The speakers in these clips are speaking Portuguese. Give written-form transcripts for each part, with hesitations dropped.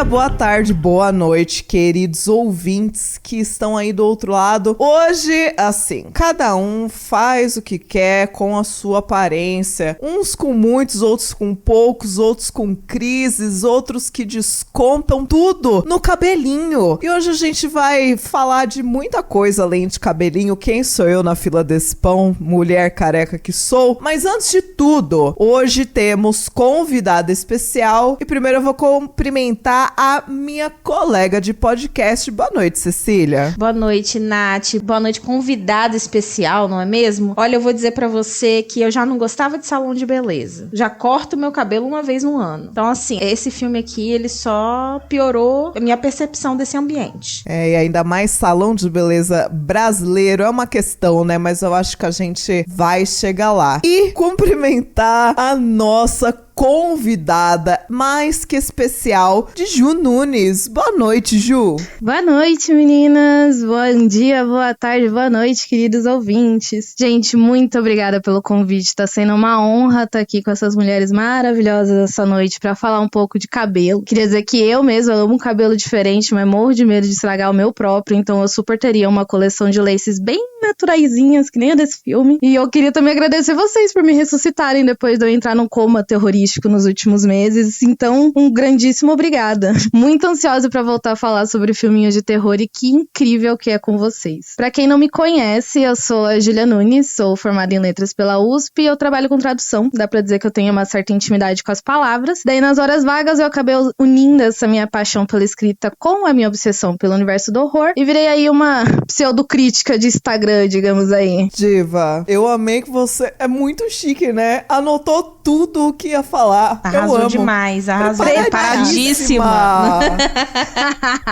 dia, boa tarde, boa noite, queridos ouvintes que estão aí do outro lado. Hoje, assim, cada um faz o que quer com a sua aparência. Uns com muitos, outros com poucos, outros com crises, outros que descontam tudo no cabelinho. E hoje a gente vai falar de muita coisa além de cabelinho. Quem sou eu na fila desse pão? Mulher careca que sou. Mas antes de tudo, hoje temos convidada especial. E primeiro eu vou cumprimentar a minha colega de podcast. Boa noite, Cecília. Boa noite, Nath. Boa noite, convidada especial, não é mesmo? Olha, eu vou dizer pra você que eu já não gostava de salão de beleza. Já corto meu cabelo uma vez no ano. Então, assim, esse filme aqui, ele só piorou a minha percepção desse ambiente. E ainda mais salão de beleza brasileiro é uma questão, né? Mas eu acho que a gente vai chegar lá. E cumprimentar a nossa convidada mais que especial de Ju Nunes. Boa noite, Ju. Boa noite, meninas. Bom dia, boa tarde, boa noite, queridos ouvintes. Gente, muito obrigada pelo convite. Tá sendo uma honra estar aqui com essas mulheres maravilhosas essa noite pra falar um pouco de cabelo. Queria dizer que eu mesma amo um cabelo diferente, mas morro de medo de estragar o meu próprio, então eu super teria uma coleção de laces bem naturaisinhas, que nem a desse filme. E eu queria também agradecer vocês por me ressuscitarem depois de eu entrar num coma terrorístico nos últimos meses, então um grandíssimo obrigada. Muito ansiosa pra voltar a falar sobre filminhos de terror e que incrível que é com vocês. Pra quem não me conhece, eu sou a Júlia Nunes, sou formada em letras pela USP e eu trabalho com tradução, dá pra dizer que eu tenho uma certa intimidade com as palavras. Daí nas horas vagas eu acabei unindo essa minha paixão pela escrita com a minha obsessão pelo universo do horror e virei aí uma pseudocrítica de Instagram, digamos aí. Diva, eu amei que você é muito chique, né? Anotou tudo o que ia falar. Arrasou eu amo. Demais, arrasou. Preparadíssima.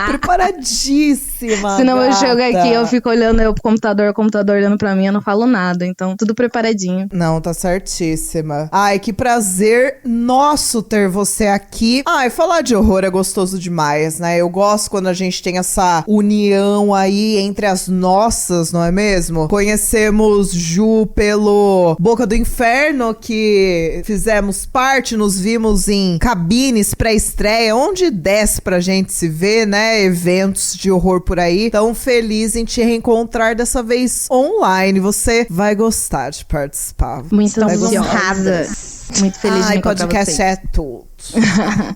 Preparadíssima. Senão gata. eu chego aqui, eu fico olhando o computador olhando pra mim, eu não falo nada. Então, tudo preparadinho. Não, tá certíssima. Ai, que prazer nosso ter você aqui. Ai, falar de horror é gostoso demais, né? Eu gosto quando a gente tem essa união aí entre as nossas, não é mesmo? Conhecemos Ju pelo Boca do Inferno, que fizemos parte, nos vimos em cabines pré-estreia, onde desce pra gente se ver, né? Eventos de horror por aí. Tão feliz em te reencontrar dessa vez online. Você vai gostar de participar. Muito honrada. Muito feliz de me encontrar podcast vocês. é tudo.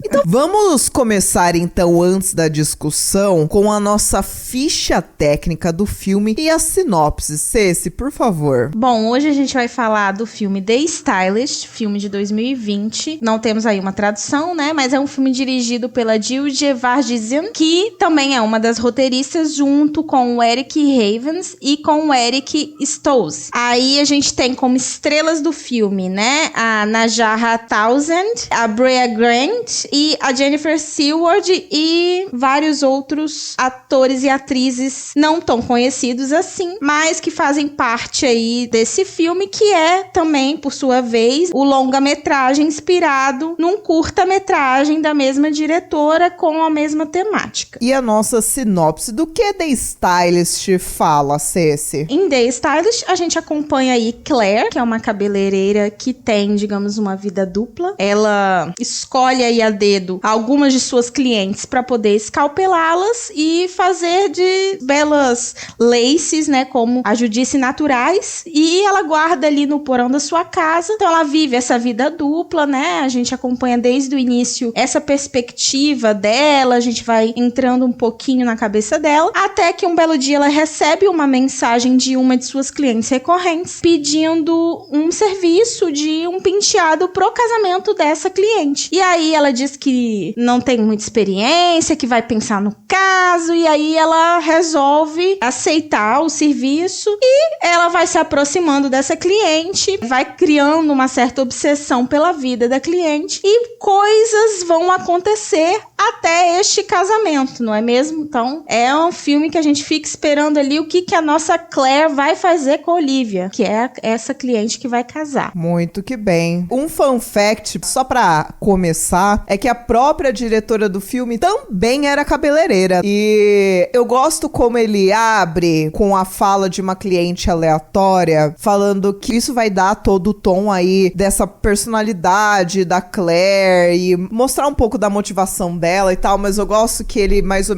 Então vamos começar então, antes da discussão, com a nossa ficha técnica do filme e a sinopse. Ceci, por favor. Bom, hoje a gente vai falar do filme The Stylist, filme de 2020. Não temos aí uma tradução, né? Mas é um filme dirigido pela Jill Gevargizian, que também é uma das roteiristas, junto com o Eric Havens e com o Eric Stoltz. Aí a gente tem como estrelas do filme, né? A Najarra Townsend, a Brea Grant e a Jennifer Seward e vários outros atores e atrizes não tão conhecidos assim, mas que fazem parte aí desse filme, que é também, por sua vez, o longa-metragem inspirado num curta-metragem da mesma diretora com a mesma temática. E a nossa sinopse do que The Stylist fala, Ceci? Em The Stylist, a gente acompanha aí Claire, que é uma cabeleireira que tem, digamos, uma vida dupla. Ela escolhe aí a dedo algumas de suas clientes para poder escalpelá-las e fazer de belas laces, né, como a Ju disse, naturais, e ela guarda ali no porão da sua casa. Então ela vive essa vida dupla, né? A gente acompanha desde o início essa perspectiva dela, a gente vai entrando um pouquinho na cabeça dela, até que um belo dia ela recebe uma mensagem de uma de suas clientes recorrentes pedindo um serviço de um penteado pro casamento dessa cliente. E aí ela diz que não tem muita experiência, que vai pensar no caso, e aí ela resolve aceitar o serviço e ela vai se aproximando dessa cliente, vai criando uma certa obsessão pela vida da cliente e coisas vão acontecer até este casamento, não é mesmo? Então, é um filme que a gente fica esperando ali o que a nossa Claire vai fazer com a Olivia, que é essa cliente que vai casar. Muito que bem. Um fun fact, só pra começar começar, é que a própria diretora do filme também era cabeleireira. E eu gosto como ele abre com a fala de uma cliente aleatória, falando que isso vai dar todo o tom aí dessa personalidade da Claire e mostrar um pouco da motivação dela e tal, mas eu gosto que ele mais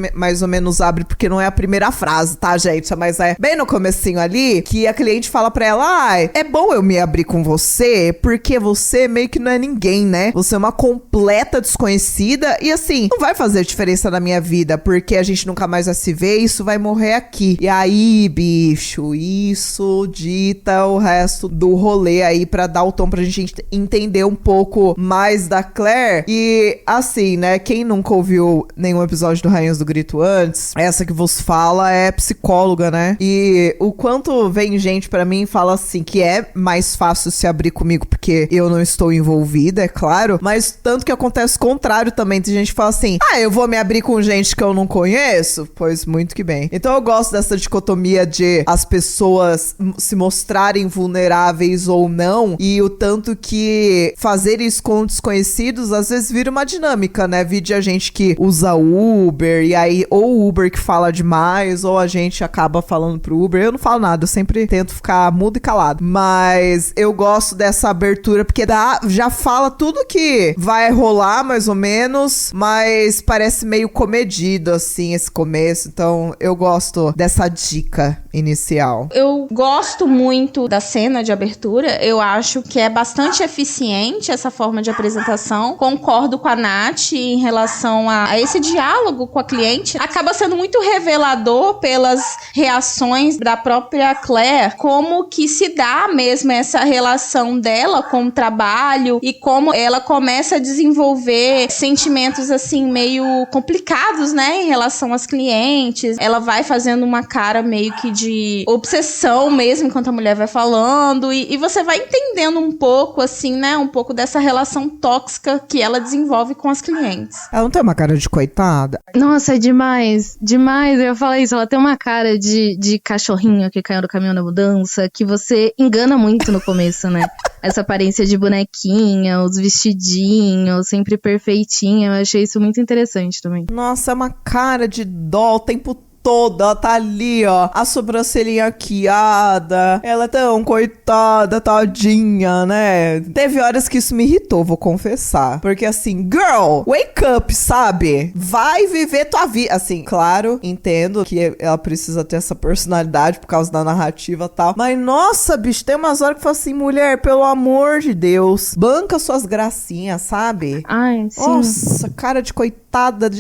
ou menos abre, porque não é a primeira frase, tá, gente? Mas é bem no comecinho ali, que a cliente fala pra ela, é bom eu me abrir com você, porque você meio que não é ninguém, né? Você é uma completa desconhecida e assim, não vai fazer diferença na minha vida, porque a gente nunca mais vai se ver, isso vai morrer aqui. E aí, bicho, isso dita o resto do rolê aí pra dar o tom pra gente entender um pouco mais da Claire. E assim, né, quem nunca ouviu nenhum episódio do Rainhas do Grito antes, essa que vos fala é psicóloga, né? E o quanto vem gente pra mim e fala assim, que é mais fácil se abrir comigo porque eu não estou envolvida, é claro, mas tanto que acontece o contrário também. Tem gente que fala assim, eu vou me abrir com gente que eu não conheço? Pois muito que bem. Então eu gosto dessa dicotomia de as pessoas se mostrarem vulneráveis ou não, e o tanto que fazer isso com desconhecidos às vezes vira uma dinâmica, né? Vide a gente que usa Uber, e aí ou o Uber que fala demais, ou a gente acaba falando pro Uber. Eu não falo nada, eu sempre tento ficar mudo e calado. Mas eu gosto dessa abertura, porque já fala tudo que vai rolar, mais ou menos, mas parece meio comedido, assim, esse começo. Então, eu gosto dessa dica inicial. Eu gosto muito da cena de abertura. Eu acho que é bastante eficiente essa forma de apresentação. Concordo com a Nath em relação a esse diálogo com a cliente. Acaba sendo muito revelador pelas reações da própria Claire, como que se dá mesmo essa relação dela com o trabalho e como ela começa a desenvolver sentimentos assim meio complicados, né, em relação às clientes. Ela vai fazendo uma cara meio que de obsessão mesmo enquanto a mulher vai falando e você vai entendendo um pouco assim, né, um pouco dessa relação tóxica que ela desenvolve com as clientes. Ela não tem uma cara de coitada? Nossa, é demais, demais. Eu ia falar isso, ela tem uma cara de cachorrinho que caiu do caminhão da mudança, que você engana muito no começo, né? Essa aparência de bonequinha, os vestidinhos, sempre perfeitinha. Eu achei isso muito interessante também. Nossa, é uma cara de dó o tempo todo. Ela tá ali, ó, a sobrancelhinha arqueada. Ela é tão coitada, tadinha, né? Teve horas que isso me irritou, vou confessar. Porque assim, girl, wake up, sabe? Vai viver tua vida. Assim, claro, entendo que ela precisa ter essa personalidade por causa da narrativa e tal. Mas, nossa, bicho, tem umas horas que fala assim, mulher, pelo amor de Deus, banca suas gracinhas, sabe? Ai, sim. Nossa, cara de coitada.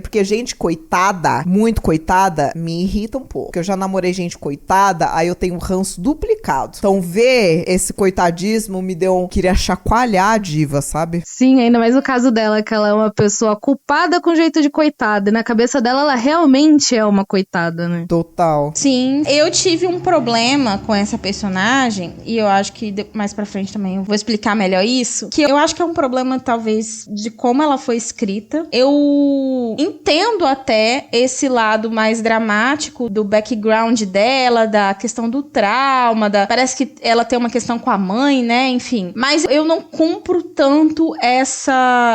Porque gente coitada, muito coitada, me irrita um pouco. Porque eu já namorei gente coitada, aí eu tenho um ranço duplicado. Então ver esse coitadismo me deu queria chacoalhar a diva, sabe? Sim, ainda mais no caso dela, que ela é uma pessoa culpada com jeito de coitada. E na cabeça dela, ela realmente é uma coitada, né? Total. Sim, eu tive um problema com essa personagem, e eu acho que mais pra frente também eu vou explicar melhor isso, que eu acho que é um problema, talvez, de como ela foi escrita. Eu entendo até esse lado mais dramático do background dela, da questão do trauma, parece que ela tem uma questão com a mãe, né, enfim. Mas eu não compro tanto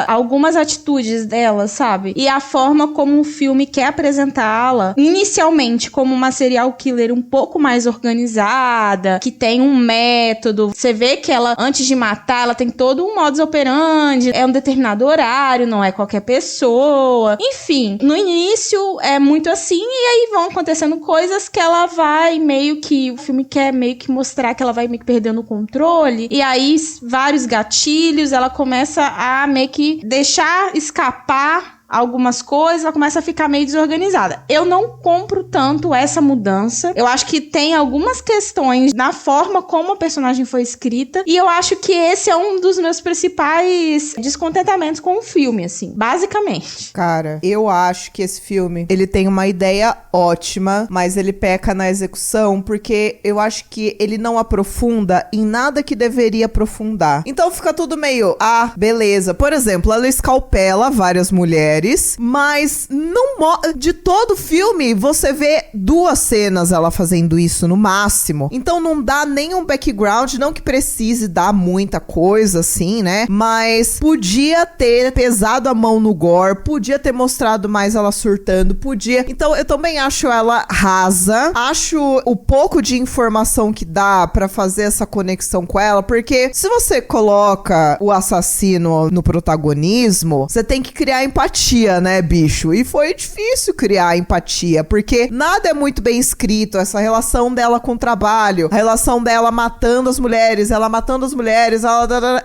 algumas atitudes dela, sabe? E a forma como o filme quer apresentá-la, inicialmente como uma serial killer um pouco mais organizada, que tem um método. Você vê que ela, antes de matar, ela tem todo um modus operandi, é um determinado horário, não é qualquer pessoa. Enfim, no início é muito assim, e aí vão acontecendo coisas que ela vai meio que... O filme quer meio que mostrar que ela vai meio que perdendo o controle, e aí vários gatilhos, ela começa a meio que deixar escapar algumas coisas, ela começa a ficar meio desorganizada. Eu não compro tanto essa mudança. Eu acho que tem algumas questões na forma como a personagem foi escrita, e eu acho que esse é um dos meus principais descontentamentos com o filme, assim, basicamente. Cara, eu acho que esse filme, ele tem uma ideia ótima, mas ele peca na execução, porque eu acho que ele não aprofunda em nada que deveria aprofundar. Então fica tudo meio, beleza. Por exemplo, ela escalpela várias mulheres, mulheres, mas não de todo o filme você vê 2 cenas ela fazendo isso no máximo. Então não dá nenhum background, não que precise dar muita coisa assim, né? Mas podia ter pesado a mão no gore, podia ter mostrado mais ela surtando, podia. Então eu também acho ela rasa, acho o pouco de informação que dá pra fazer essa conexão com ela, porque se você coloca o assassino no protagonismo, você tem que criar empatia, né, bicho? E foi difícil criar empatia, porque nada é muito bem escrito, essa relação dela com o trabalho, a relação dela matando as mulheres,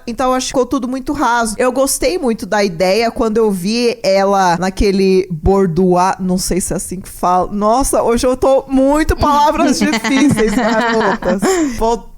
então eu acho que ficou tudo muito raso. Eu gostei muito da ideia quando eu vi ela naquele boudoir, não sei se é assim que fala. Nossa, hoje eu tô muito palavras difíceis, garotas.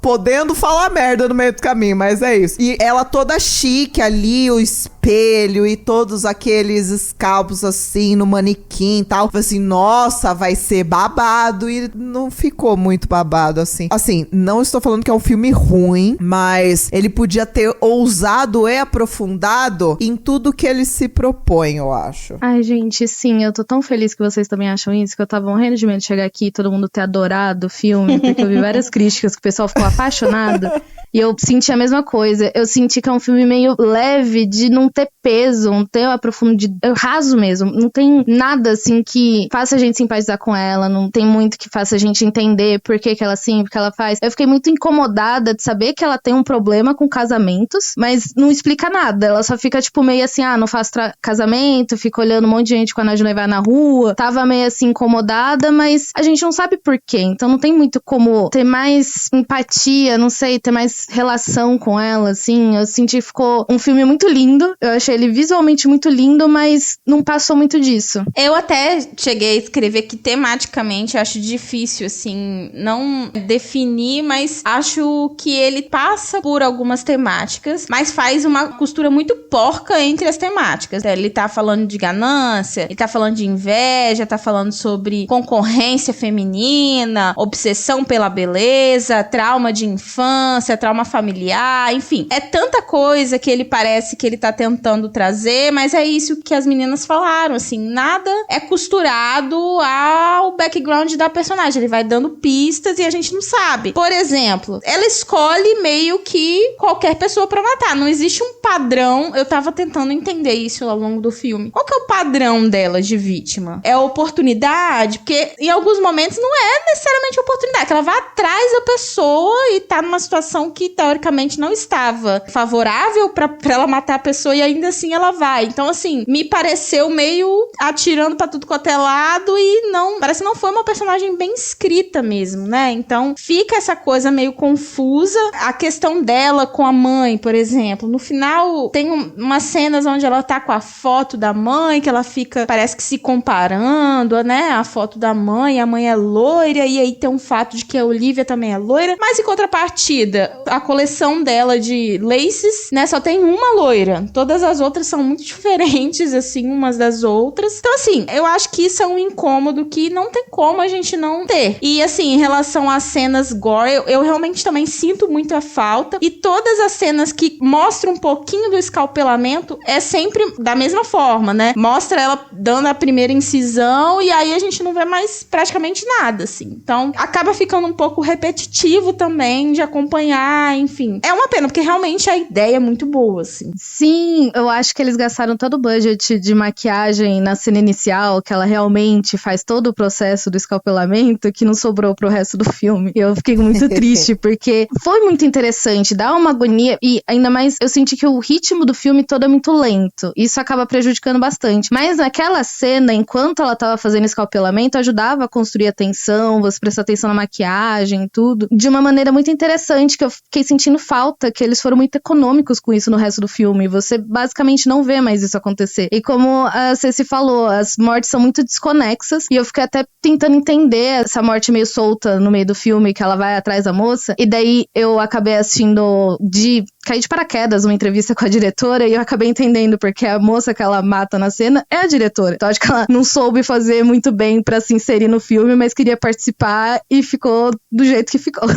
Podendo falar merda no meio do caminho, mas é isso. E ela toda chique ali, o espelho e todos aqueles escalpos assim no manequim e tal. Assim, nossa, vai ser babado. E não ficou muito babado assim. Assim, não estou falando que é um filme ruim, mas ele podia ter ousado e aprofundado em tudo que ele se propõe, eu acho. Ai, gente, sim, eu tô tão feliz que vocês também acham isso, que eu tava morrendo de medo de chegar aqui e todo mundo ter adorado o filme, porque eu vi várias críticas que o pessoal ficou apaixonado. E eu senti a mesma coisa. Eu senti que é um filme meio leve, de não ter peso, não ter uma profundidade, raso mesmo. Não tem nada, assim, que faça a gente simpatizar com ela. Não tem muito que faça a gente entender por que ela assim, por que ela faz. Eu fiquei muito incomodada de saber que ela tem um problema com casamentos, mas não explica nada. Ela só fica, tipo, meio assim, não faço casamento, fica olhando um monte de gente com anel de noiva na rua. Tava meio assim, incomodada, mas a gente não sabe por quê. Então não tem muito como ter mais empatia, não sei, ter mais relação com ela, assim. Eu senti que ficou um filme muito lindo. Eu achei ele visualmente muito lindo, mas não passou muito disso. Eu até cheguei a escrever que tematicamente acho difícil, assim, não definir, mas acho que ele passa por algumas temáticas, mas faz uma costura muito porca entre as temáticas. Ele tá falando de ganância, ele tá falando de inveja, tá falando sobre concorrência feminina, obsessão pela beleza, trauma de infância, trauma familiar, enfim. É tanta coisa que ele parece que ele tá tentando trazer, mas é isso que as meninas falaram, assim, nada é costurado ao background da personagem. Ele vai dando pistas e a gente não sabe. Por exemplo, ela escolhe meio que qualquer pessoa pra matar. Não existe um padrão. Eu tava tentando entender isso ao longo do filme. Qual que é o padrão dela de vítima? É a oportunidade? Porque em alguns momentos não é necessariamente oportunidade, que ela vai atrás da pessoa e tá numa situação que teoricamente não estava favorável pra ela matar a pessoa e ainda assim ela vai. Então, assim, me pareceu meio atirando pra tudo quanto é lado e não, parece que não foi uma personagem bem escrita mesmo, né? Então, fica essa coisa meio confusa. A questão dela com a mãe, por exemplo, no final tem umas cenas onde ela tá com a foto da mãe, que ela fica, parece que se comparando, né? A foto da mãe, a mãe é loira, e aí tem um fato de que a Olivia também é loira, mas em contrapartida, a coleção dela de laces, né, só tem uma loira. Todas as outras são muito diferentes, assim, umas das outras. Então, assim, eu acho que isso é um incômodo que não tem como a gente não ter. E, assim, em relação às cenas gore, eu realmente também sinto muita falta. E todas as cenas que mostram um pouquinho do escalpelamento é sempre da mesma forma, né? Mostra ela dando a primeira incisão e aí a gente não vê mais praticamente nada, assim. Então, acaba ficando um pouco repetitivo também de acompanhar, enfim. É uma pena, porque realmente a ideia é muito boa, assim. Sim, eu acho que eles gastaram todo o budget de maquiagem na cena inicial, que ela realmente faz todo o processo do escalpelamento, que não sobrou pro resto do filme. E eu fiquei muito triste, porque foi muito interessante, dá uma agonia, e ainda mais eu senti que o ritmo do filme todo é muito lento. Isso acaba prejudicando bastante. Mas naquela cena, enquanto ela tava fazendo escalpelamento, ajudava a construir a tensão, você prestar atenção na maquiagem e tudo, de uma maneira muito interessante, que eu fiquei sentindo falta, que eles foram muito econômicos com isso no resto do filme. Você basicamente não vê mais isso acontecer. E como a Ceci falou, as mortes são muito desconexas, e eu fiquei até tentando entender essa morte meio solta no meio do filme, que ela vai atrás da moça, e daí eu acabei assistindo de caí de paraquedas uma entrevista com a diretora e eu acabei entendendo porque a moça que ela mata na cena é a diretora. Então acho que ela não soube fazer muito bem pra se inserir no filme, mas queria participar e ficou do jeito que ficou.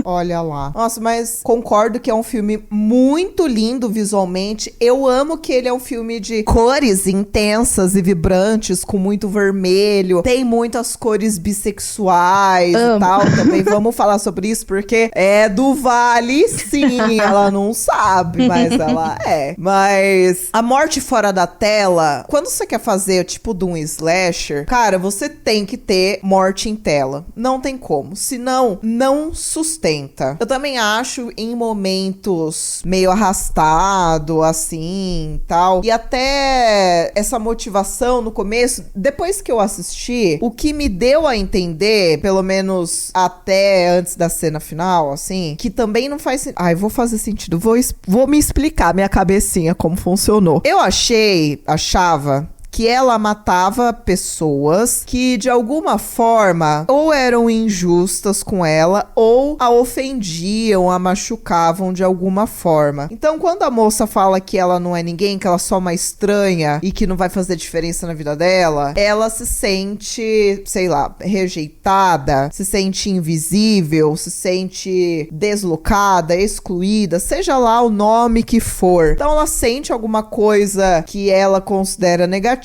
Olha lá. Nossa, mas concordo que é um filme muito lindo visualmente. Eu amo que ele é um filme de cores intensas e vibrantes, com muito vermelho. Tem muitas cores bissexuais e tal. Também vamos falar sobre isso, porque é do Vale, sim. Ela não sabe, mas ela é. Mas a morte fora da tela, quando você quer fazer tipo de um slasher, cara, você tem que ter morte em tela. Não tem como. Senão, não sustenta. Eu também acho em momentos meio arrastado, assim, tal. E até essa motivação no começo, depois que eu assisti, o que me deu a entender, pelo menos até antes da cena final, assim, que também não faz sentido. Ai, vou fazer sentido. Vou me explicar minha cabecinha como funcionou. Eu achava que ela matava pessoas que de alguma forma ou eram injustas com ela ou a ofendiam, a machucavam de alguma forma. Então quando a moça fala que ela não é ninguém, que ela é só uma estranha e que não vai fazer diferença na vida dela, ela se sente, sei lá, rejeitada, se sente invisível, se sente deslocada, excluída, seja lá o nome que for. Então ela sente alguma coisa que ela considera negativa,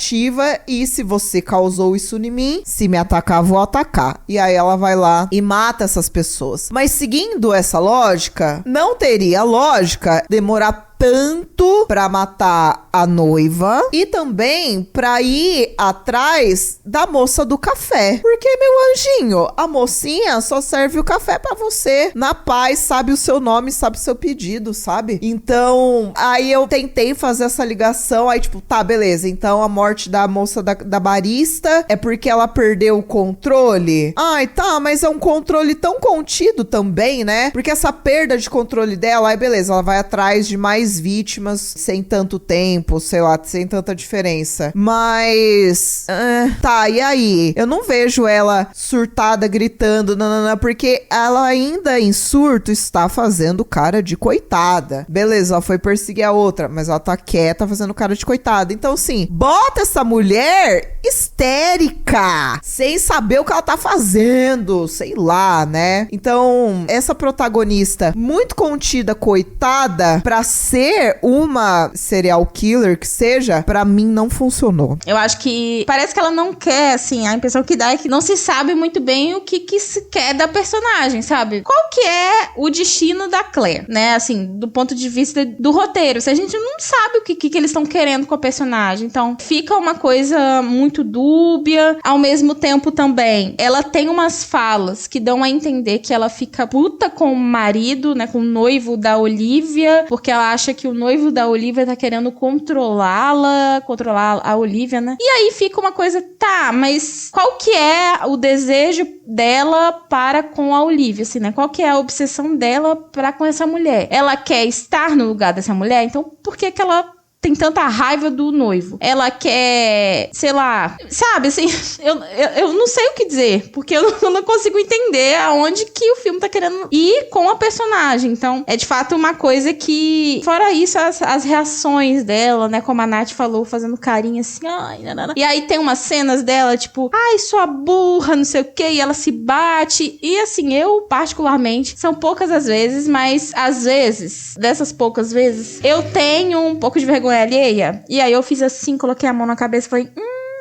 e se você causou isso em mim, se me atacar, vou atacar. E aí ela vai lá e mata essas pessoas. Mas seguindo essa lógica, não teria lógica demorar tanto pra matar a noiva e também pra ir atrás da moça do café. Porque, meu anjinho, a mocinha só serve o café pra você. Na paz, sabe o seu nome, sabe o seu pedido, sabe? Então, aí eu tentei fazer essa ligação, aí tipo, tá, beleza. Então a morte da moça da barista é porque ela perdeu o controle? Ai, tá, mas é um controle tão contido também, né? Porque essa perda de controle dela, aí beleza, ela vai atrás de mais vítimas sem tanto tempo, sei lá, sem tanta diferença. Mas tá, e aí? Eu não vejo ela surtada, gritando, nanana, porque ela ainda em surto está fazendo cara de coitada. Beleza, ela foi perseguir a outra, mas ela tá quieta fazendo cara de coitada. Então, sim, bota essa mulher histérica, sem saber o que ela tá fazendo, sei lá, né? Então, essa protagonista muito contida, coitada, pra ser uma serial killer que seja, pra mim não funcionou. Eu acho que parece que ela não quer, assim, a impressão que dá é que não se sabe muito bem o que se quer da personagem, sabe? Qual que é o destino da Claire, né? Assim, do ponto de vista do roteiro. Se a gente não sabe o que eles estão querendo com a personagem. Então, fica uma coisa muito dúbia. Ao mesmo tempo também, ela tem umas falas que dão a entender que ela fica puta com o marido, né? Com o noivo da Olivia, porque ela acha que o noivo da Olivia tá querendo controlar a Olivia, né? E aí fica uma coisa, tá, mas qual que é o desejo dela para com a Olivia, assim, né? Qual que é a obsessão dela para com essa mulher? Ela quer estar no lugar dessa mulher? Então, por que ela tem tanta raiva do noivo? Ela quer, sei lá, sabe, assim, eu não sei o que dizer, porque eu não consigo entender aonde que o filme tá querendo ir com a personagem. Então, é de fato uma coisa que, fora isso, as reações dela, né, como a Nath falou, fazendo carinho assim, ai, nanana. E aí tem umas cenas dela, tipo, ai, sua burra, não sei o que, e ela se bate, e assim, eu, particularmente, são poucas as vezes, mas às vezes, dessas poucas vezes, eu tenho um pouco de vergonha alheia. E aí eu fiz assim, coloquei a mão na cabeça e falei,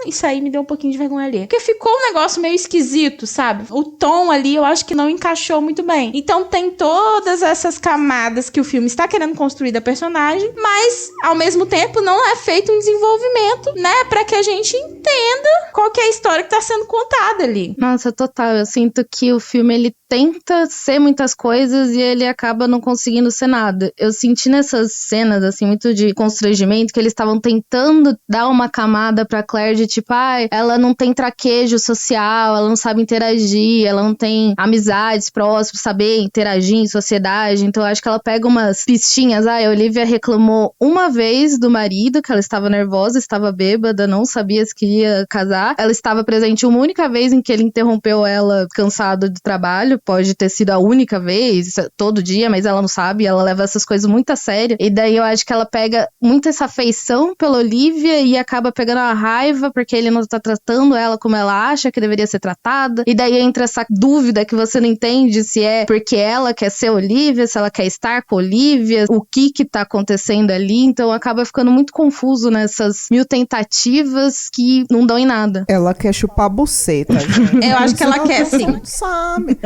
isso aí me deu um pouquinho de vergonha alheia. Porque ficou um negócio meio esquisito, sabe? O tom ali eu acho que não encaixou muito bem. Então tem todas essas camadas que o filme está querendo construir da personagem, mas ao mesmo tempo não é feito um desenvolvimento, né? Pra que a gente entenda qual que é a história que tá sendo contada ali. Nossa, total. Eu sinto que o filme, ele tenta ser muitas coisas e ele acaba não conseguindo ser nada. Eu senti nessas cenas, assim, muito de constrangimento, que eles estavam tentando dar uma camada pra Claire de tipo, ela não tem traquejo social, ela não sabe interagir, ela não tem amizades próximas, saber interagir em sociedade. Então eu acho que ela pega umas pistinhas. A Olivia reclamou uma vez do marido, que ela estava nervosa, estava bêbada, não sabia se queria casar. Ela estava presente uma única vez em que ele interrompeu ela cansado de trabalho, pode ter sido a única vez, todo dia, mas ela não sabe, ela leva essas coisas muito a sério. E daí eu acho que ela pega muito essa afeição pela Olivia e acaba pegando a raiva porque ele não tá tratando ela como ela acha que deveria ser tratada. E daí entra essa dúvida que você não entende se é porque ela quer ser Olivia, se ela quer estar com Olivia, o que tá acontecendo ali. Então acaba ficando muito confuso nessas mil tentativas que não dão em nada. Ela quer chupar buceta, gente. Eu acho que ela quer, sim. Não sabe.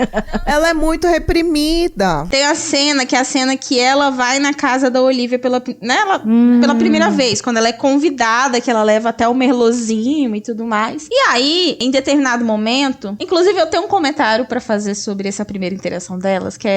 Ela é muito reprimida. Tem a cena, que é a cena que ela vai na casa da Olivia pela primeira vez, quando ela é convidada, que ela leva até o Merlozinho e tudo mais. E aí, em determinado momento, inclusive eu tenho um comentário pra fazer sobre essa primeira interação delas, que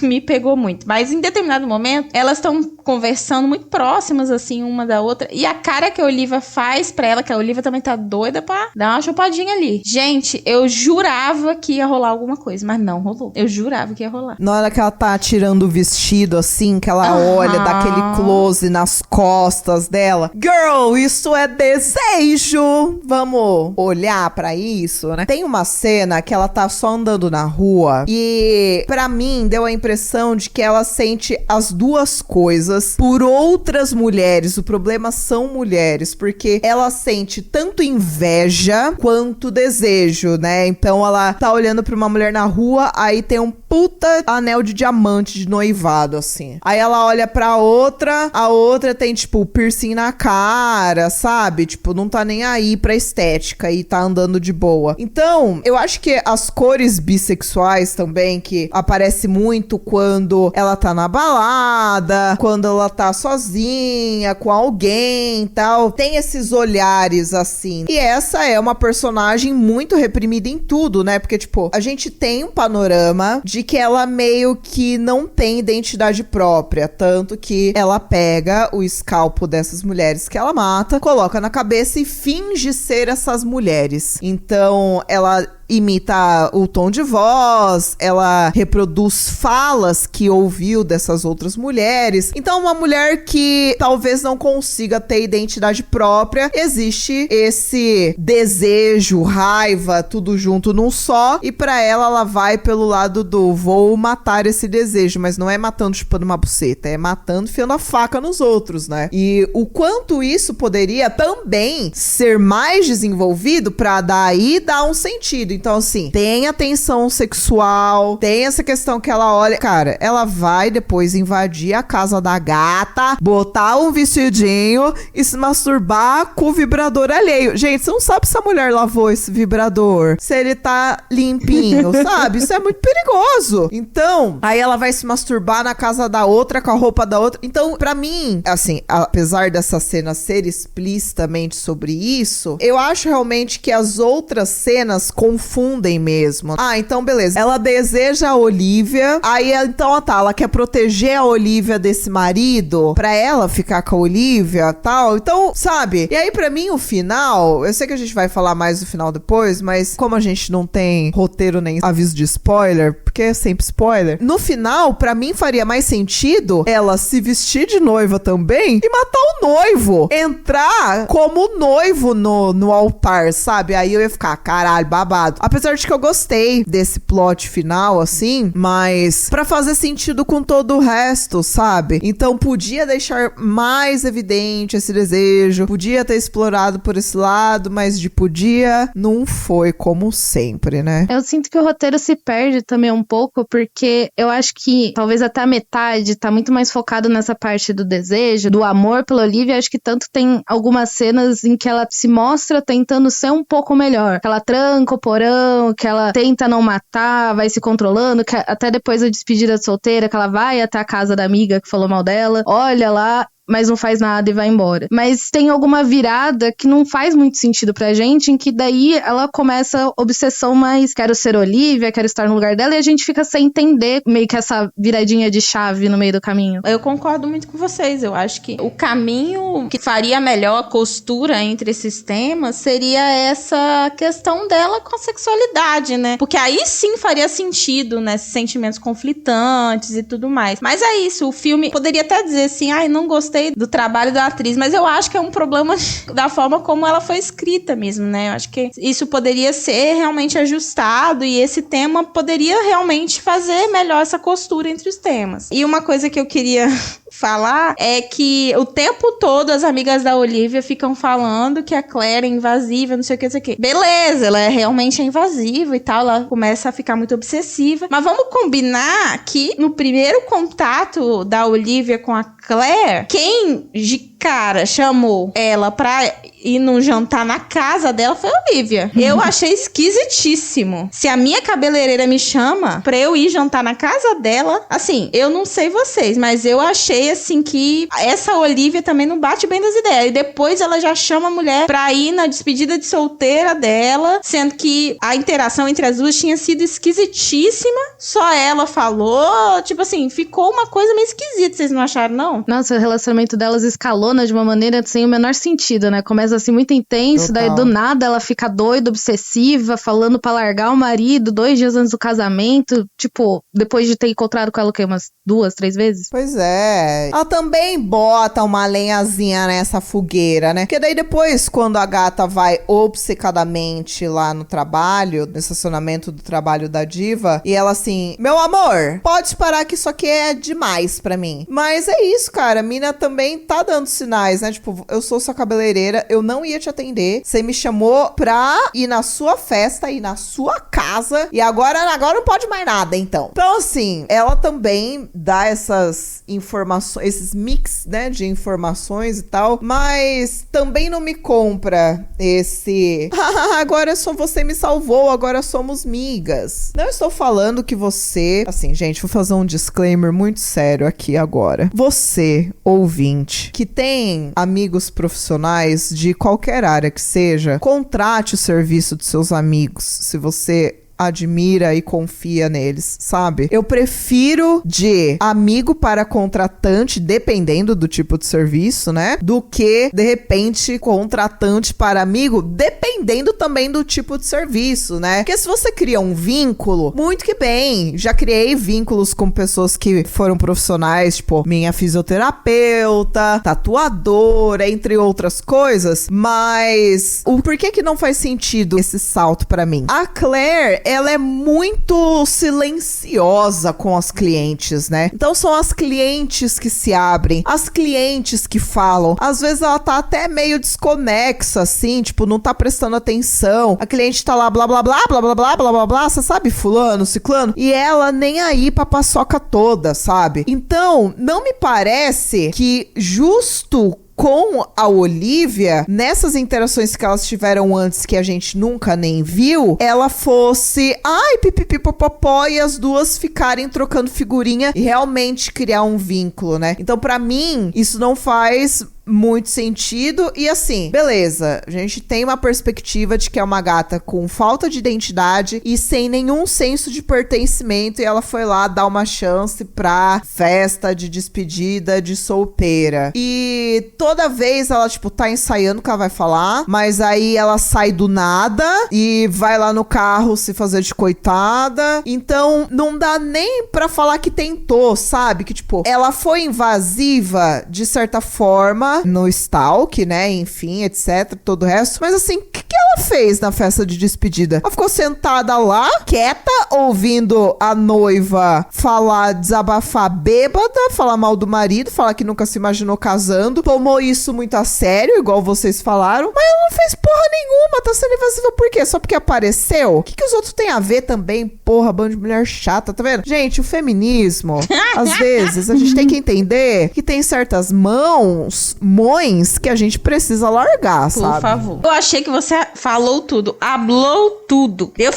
me pegou muito. Mas em determinado momento, elas estão conversando muito próximas, assim, uma da outra. E a cara que a Olivia faz pra ela, que a Olivia também tá doida pra dar uma chupadinha ali. Gente, eu jurava que ia rolar alguma coisa, mas não rolou. Eu jurava que ia rolar. Na hora que ela tá tirando o vestido, assim, que ela olha, dá aquele close nas costas dela. Girl, isso é desejo! Vamos olhar pra isso, né? Tem uma cena que ela tá só andando na rua e, pra mim, deu a impressão de que ela sente as duas coisas por outras mulheres. O problema são mulheres, porque ela sente tanto inveja quanto desejo, né? Então ela tá olhando pra uma mulher na rua, aí tem um puta anel de diamante de noivado, assim. Aí ela olha pra outra, a outra tem, tipo, piercing na cara, sabe? Tipo, não tá nem aí pra estética e tá andando de boa. Então, eu acho que as cores bissexuais também, que aparece muito quando ela tá na balada, quando ela tá sozinha, com alguém e tal, tem esses olhares, assim. E essa é uma personagem muito reprimida em tudo, né? Porque, tipo, a gente tem um panorama de que ela meio que não tem identidade própria, tanto que ela pega o escalpo dessas mulheres que ela mata, coloca na cabeça e finge ser essas mulheres. Então, ela imita o tom de voz, ela reproduz falas que ouviu dessas outras mulheres. Então, uma mulher que talvez não consiga ter identidade própria, existe esse desejo, raiva, tudo junto num só, e pra ela vai pelo lado do vou matar esse desejo, mas não é matando chupando uma buceta, é matando enfiando a faca nos outros, né? E o quanto isso poderia também ser mais desenvolvido pra daí dar um sentido. Então, assim, tem a tensão sexual, tem essa questão que ela olha... Cara, ela vai depois invadir a casa da gata, botar um vestidinho e se masturbar com o vibrador alheio. Gente, você não sabe se a mulher lavou esse vibrador, se ele tá limpinho, sabe? Isso é muito perigoso. Então, aí ela vai se masturbar na casa da outra, com a roupa da outra. Então, pra mim, assim, apesar dessa cena ser explicitamente sobre isso, eu acho realmente que as outras cenas confundem mesmo. Então beleza. Ela deseja a Olivia, aí então, ela quer proteger a Olivia desse marido, pra ela ficar com a Olivia, tal. Então, sabe? E aí, pra mim, o final, eu sei que a gente vai falar mais do final depois, mas como a gente não tem roteiro nem aviso de spoiler, porque é sempre spoiler, no final, pra mim, faria mais sentido ela se vestir de noiva também e matar o noivo. Entrar como noivo no altar, sabe? Aí eu ia ficar, caralho, babado. Apesar de que eu gostei desse plot final, assim, mas pra fazer sentido com todo o resto, sabe? Então podia deixar mais evidente esse desejo, podia ter explorado por esse lado, mas de podia, não foi como sempre, né? Eu sinto que o roteiro se perde também um pouco, porque eu acho que talvez até a metade tá muito mais focado nessa parte do desejo, do amor pela Olivia. Acho que tanto tem algumas cenas em que ela se mostra tentando ser um pouco melhor, que ela tranca o porão, que ela tenta não matar, vai se controlando, que até depois da despedida solteira, que ela vai até a casa da amiga que falou mal dela, olha lá mas não faz nada e vai embora. Mas tem alguma virada que não faz muito sentido pra gente, em que daí ela começa a obsessão mais quero ser Olivia, quero estar no lugar dela, e a gente fica sem entender meio que essa viradinha de chave no meio do caminho. Eu concordo muito com vocês. Eu acho que o caminho que faria melhor a costura entre esses temas seria essa questão dela com a sexualidade, né? Porque aí sim faria sentido, né? Esses sentimentos conflitantes e tudo mais. Mas é isso, o filme poderia até dizer assim, ai, não gostei do trabalho da atriz, mas eu acho que é um problema da forma como ela foi escrita mesmo, né? Eu acho que isso poderia ser realmente ajustado e esse tema poderia realmente fazer melhor essa costura entre os temas. E uma coisa que eu queria falar é que o tempo todo as amigas da Olivia ficam falando que a Claire é invasiva, não sei o que, não sei o que. Beleza, ela realmente é invasiva e tal, ela começa a ficar muito obsessiva. Mas vamos combinar que no primeiro contato da Olivia com a Claire, quem de cara chamou ela pra ir num jantar na casa dela foi a Olivia. Eu achei esquisitíssimo. Se a minha cabeleireira me chama pra eu ir jantar na casa dela, assim, eu não sei vocês, mas eu achei assim que essa Olivia também não bate bem das ideias. E depois ela já chama a mulher pra ir na despedida de solteira dela, sendo que a interação entre as duas tinha sido esquisitíssima. Só ela falou, tipo assim, ficou uma coisa meio esquisita, vocês não acharam, não? Nossa, o relacionamento delas escalona de uma maneira sem o menor sentido, né? Começa assim muito intenso, Total. Daí do nada ela fica doida, obsessiva, falando pra largar o marido 2 dias antes do casamento, tipo, depois de ter encontrado com ela o quê? Umas 2, 3 vezes? Pois é. Ela também bota uma lenhazinha nessa fogueira, né? Porque daí depois, quando a gata vai obcecadamente lá no trabalho, no estacionamento do trabalho da diva, e ela assim, meu amor, pode parar que isso aqui é demais pra mim. Mas é isso, cara. A mina também tá dando sinais, né? Tipo, eu sou sua cabeleireira, eu não ia te atender. Você me chamou pra ir na sua festa, ir na sua casa, e agora não pode mais nada, então. Então, assim, ela também dá essas informações, esses mix, né, de informações e tal, mas também não me compra esse agora só você me salvou, agora somos migas. Não estou falando que você, assim, gente, vou fazer um disclaimer muito sério aqui agora. Você, ouvinte, que tem amigos profissionais de qualquer área que seja, contrate o serviço dos seus amigos, se você admira e confia neles, sabe? Eu prefiro de amigo para contratante, dependendo do tipo de serviço, né? Do que, de repente, contratante para amigo, dependendo também do tipo de serviço, né? Porque se você cria um vínculo, muito que bem. Já criei vínculos com pessoas que foram profissionais, tipo, minha fisioterapeuta, tatuadora, entre outras coisas, mas por que não faz sentido esse salto pra mim? A Claire, ela é muito silenciosa com as clientes, né? Então são as clientes que se abrem, as clientes que falam. Às vezes ela tá até meio desconexa, assim, tipo, não tá prestando atenção. A cliente tá lá, blá, blá, blá, blá, blá, blá, blá, blá, blá, você sabe, fulano, ciclano? E ela nem aí pra paçoca toda, sabe? Então, não me parece que justo com a Olivia, nessas interações que elas tiveram antes, que a gente nunca nem viu, ela fosse, ai, pipipipopopó, e as duas ficarem trocando figurinha e realmente criar um vínculo, né? Então, pra mim, isso não faz muito sentido. E assim, beleza, a gente tem uma perspectiva de que é uma gata com falta de identidade e sem nenhum senso de pertencimento, e ela foi lá dar uma chance pra festa de despedida de solteira. E toda vez ela, tipo, tá ensaiando o que ela vai falar, mas aí ela sai do nada e vai lá no carro se fazer de coitada. Então, não dá nem pra falar que tentou, sabe? Que, tipo, ela foi invasiva de certa forma no stalk, né, enfim, etc, todo o resto, mas assim, o que ela fez na festa de despedida? Ela ficou sentada lá, quieta, ouvindo a noiva falar, desabafar bêbada, falar mal do marido, falar que nunca se imaginou casando, tomou isso muito a sério, igual vocês falaram, mas ela não fez porra nenhuma, tá sendo invasiva por quê? Só porque apareceu? O que os outros têm a ver também? Porra, bando de mulher chata, tá vendo? Gente, o feminismo, às vezes, a gente tem que entender que tem certas mãos sermões que a gente precisa largar, sabe? Por favor. Eu achei que você falou tudo, hablou tudo. Eu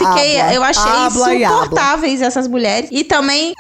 achei insuportáveis essas mulheres. E também,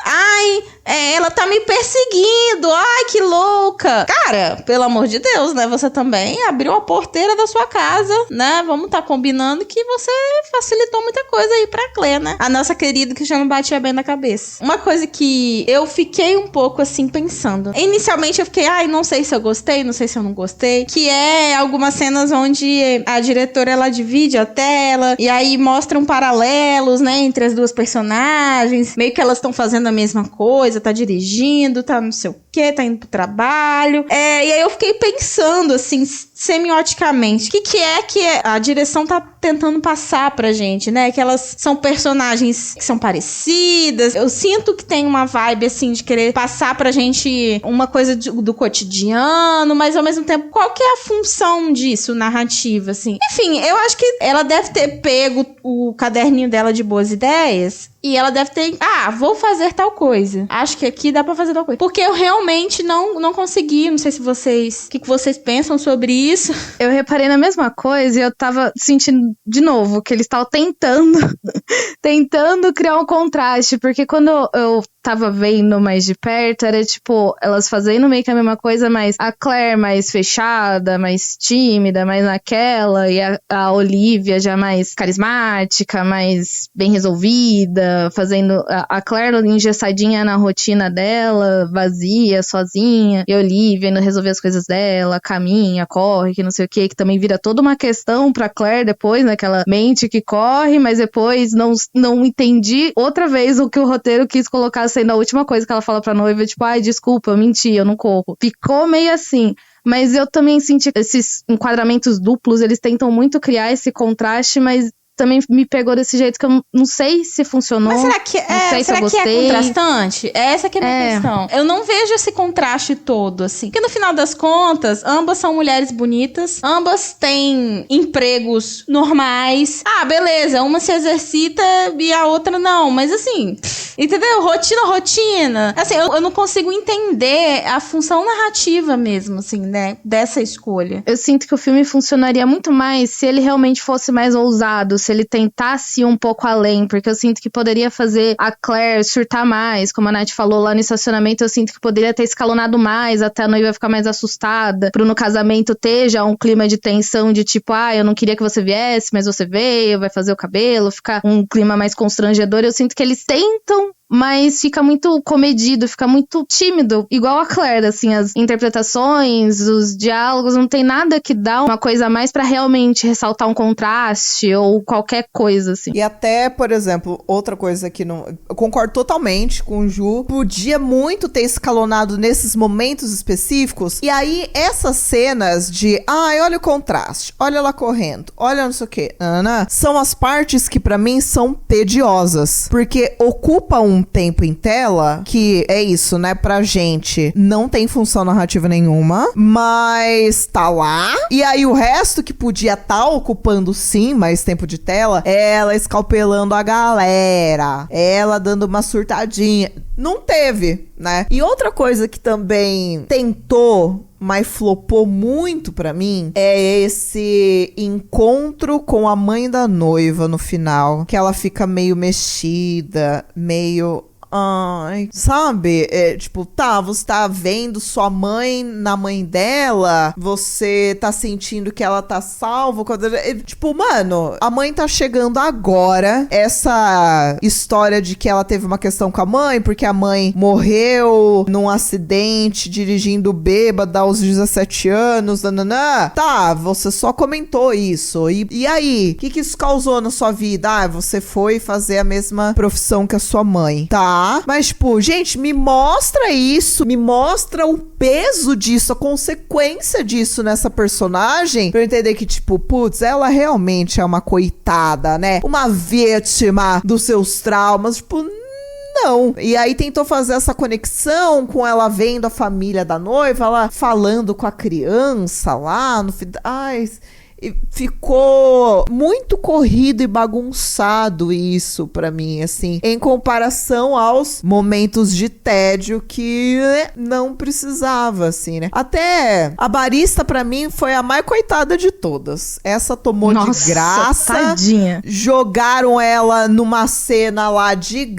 ela tá me perseguindo, ai, que louca. Cara, pelo amor de Deus, né? Você também abriu a porteira da sua casa, né? Vamos tá combinando que você facilitou muita coisa aí pra Claire, né? A nossa querida que já não batia bem na cabeça. Uma coisa que eu fiquei um pouco assim pensando. Inicialmente eu fiquei, não sei se eu gostei, não sei se eu não gostei. Que é algumas cenas onde a diretora, ela divide a tela e aí mostram paralelos, né? Entre as duas personagens. Meio que elas estão fazendo a mesma coisa, tá dirigindo, tá não sei o que, tá indo pro trabalho. E aí eu fiquei pensando, assim, semioticamente, o que é que a direção tá tentando passar pra gente, né? Que elas são personagens que são parecidas. Eu sinto que tem uma vibe, assim, de querer passar pra gente uma coisa do cotidiano, mas ao mesmo tempo, qual que é a função disso, narrativa, assim? Enfim, eu acho que ela deve ter pego o caderninho dela de boas ideias e ela deve ter, vou fazer tal coisa. Acho que aqui dá pra fazer tal coisa. Porque eu realmente não consegui, não sei se vocês, o que vocês pensam sobre isso. Eu reparei na mesma coisa e eu tava sentindo de novo que eles estavam tentando criar um contraste, porque quando eu tava vendo mais de perto, era tipo, elas fazendo meio que a mesma coisa, mas a Claire mais fechada, mais tímida, mais naquela, e a Olivia já mais carismática, mais bem resolvida, fazendo a Claire engessadinha na rotina dela, vazia, sozinha, e a Olivia indo resolver as coisas dela, caminha, corre, que não sei o que também vira toda uma questão pra Claire depois, né, que ela mente que corre, mas depois não entendi outra vez o que o roteiro quis colocar sendo a última coisa que ela fala pra noiva, tipo, desculpa, eu menti, eu não corro. Ficou meio assim. Mas eu também senti que esses enquadramentos duplos, eles tentam muito criar esse contraste, mas também me pegou desse jeito que eu não sei se funcionou. Mas será que é contrastante? Essa que é a minha questão. Eu não vejo esse contraste todo, assim. Porque no final das contas, ambas são mulheres bonitas, ambas têm empregos normais. Beleza, uma se exercita e a outra não. Mas assim, entendeu? Rotina. Assim, eu não consigo entender a função narrativa mesmo, assim, né? Dessa escolha. Eu sinto que o filme funcionaria muito mais se ele realmente fosse mais ousado, se ele tentasse ir um pouco além, porque eu sinto que poderia fazer a Claire surtar mais, como a Nath falou lá no estacionamento, eu sinto que poderia ter escalonado mais, até a noiva ficar mais assustada, pro no casamento ter já um clima de tensão, de tipo, eu não queria que você viesse, mas você veio, vai fazer o cabelo, ficar um clima mais constrangedor. Eu sinto que eles tentam, mas fica muito comedido, fica muito tímido, igual a Claire, assim, as interpretações, os diálogos, não tem nada que dá uma coisa a mais pra realmente ressaltar um contraste ou qualquer coisa, assim. E até, por exemplo, outra coisa que não... Eu concordo totalmente com o Ju, podia muito ter escalonado nesses momentos específicos, e aí essas cenas de, olha o contraste, olha ela correndo, olha não sei o que, são as partes que pra mim são tediosas, porque ocupa um tempo em tela, que é isso, né, pra gente não tem função narrativa nenhuma, mas tá lá, e aí o resto que podia tá ocupando sim mais tempo de tela, ela escalpelando a galera, ela dando uma surtadinha, não teve, né? E outra coisa que também tentou, mas flopou muito pra mim, é esse encontro com a mãe da noiva no final, que ela fica meio mexida, meio... sabe? Tipo, você tá vendo sua mãe na mãe dela, você tá sentindo que ela tá salva. Tipo, mano, a mãe tá chegando agora. Essa história de que ela teve uma questão com a mãe, porque a mãe morreu num acidente dirigindo bêbada aos 17 anos, Tá, você só comentou isso. E aí? O que isso causou na sua vida? Você foi fazer a mesma profissão que a sua mãe. Tá. Mas, tipo, gente, me mostra isso, me mostra o peso disso, a consequência disso nessa personagem, pra eu entender que, tipo, putz, ela realmente é uma coitada, né? Uma vítima dos seus traumas, tipo... Não. E aí tentou fazer essa conexão com ela vendo a família da noiva, ela falando com a criança lá no final. ficou muito corrido e bagunçado isso pra mim, assim, em comparação aos momentos de tédio que não precisava, assim, né? Até a barista pra mim foi a mais coitada de todas. Essa tomou de graça. Tadinha. Jogaram ela numa cena lá de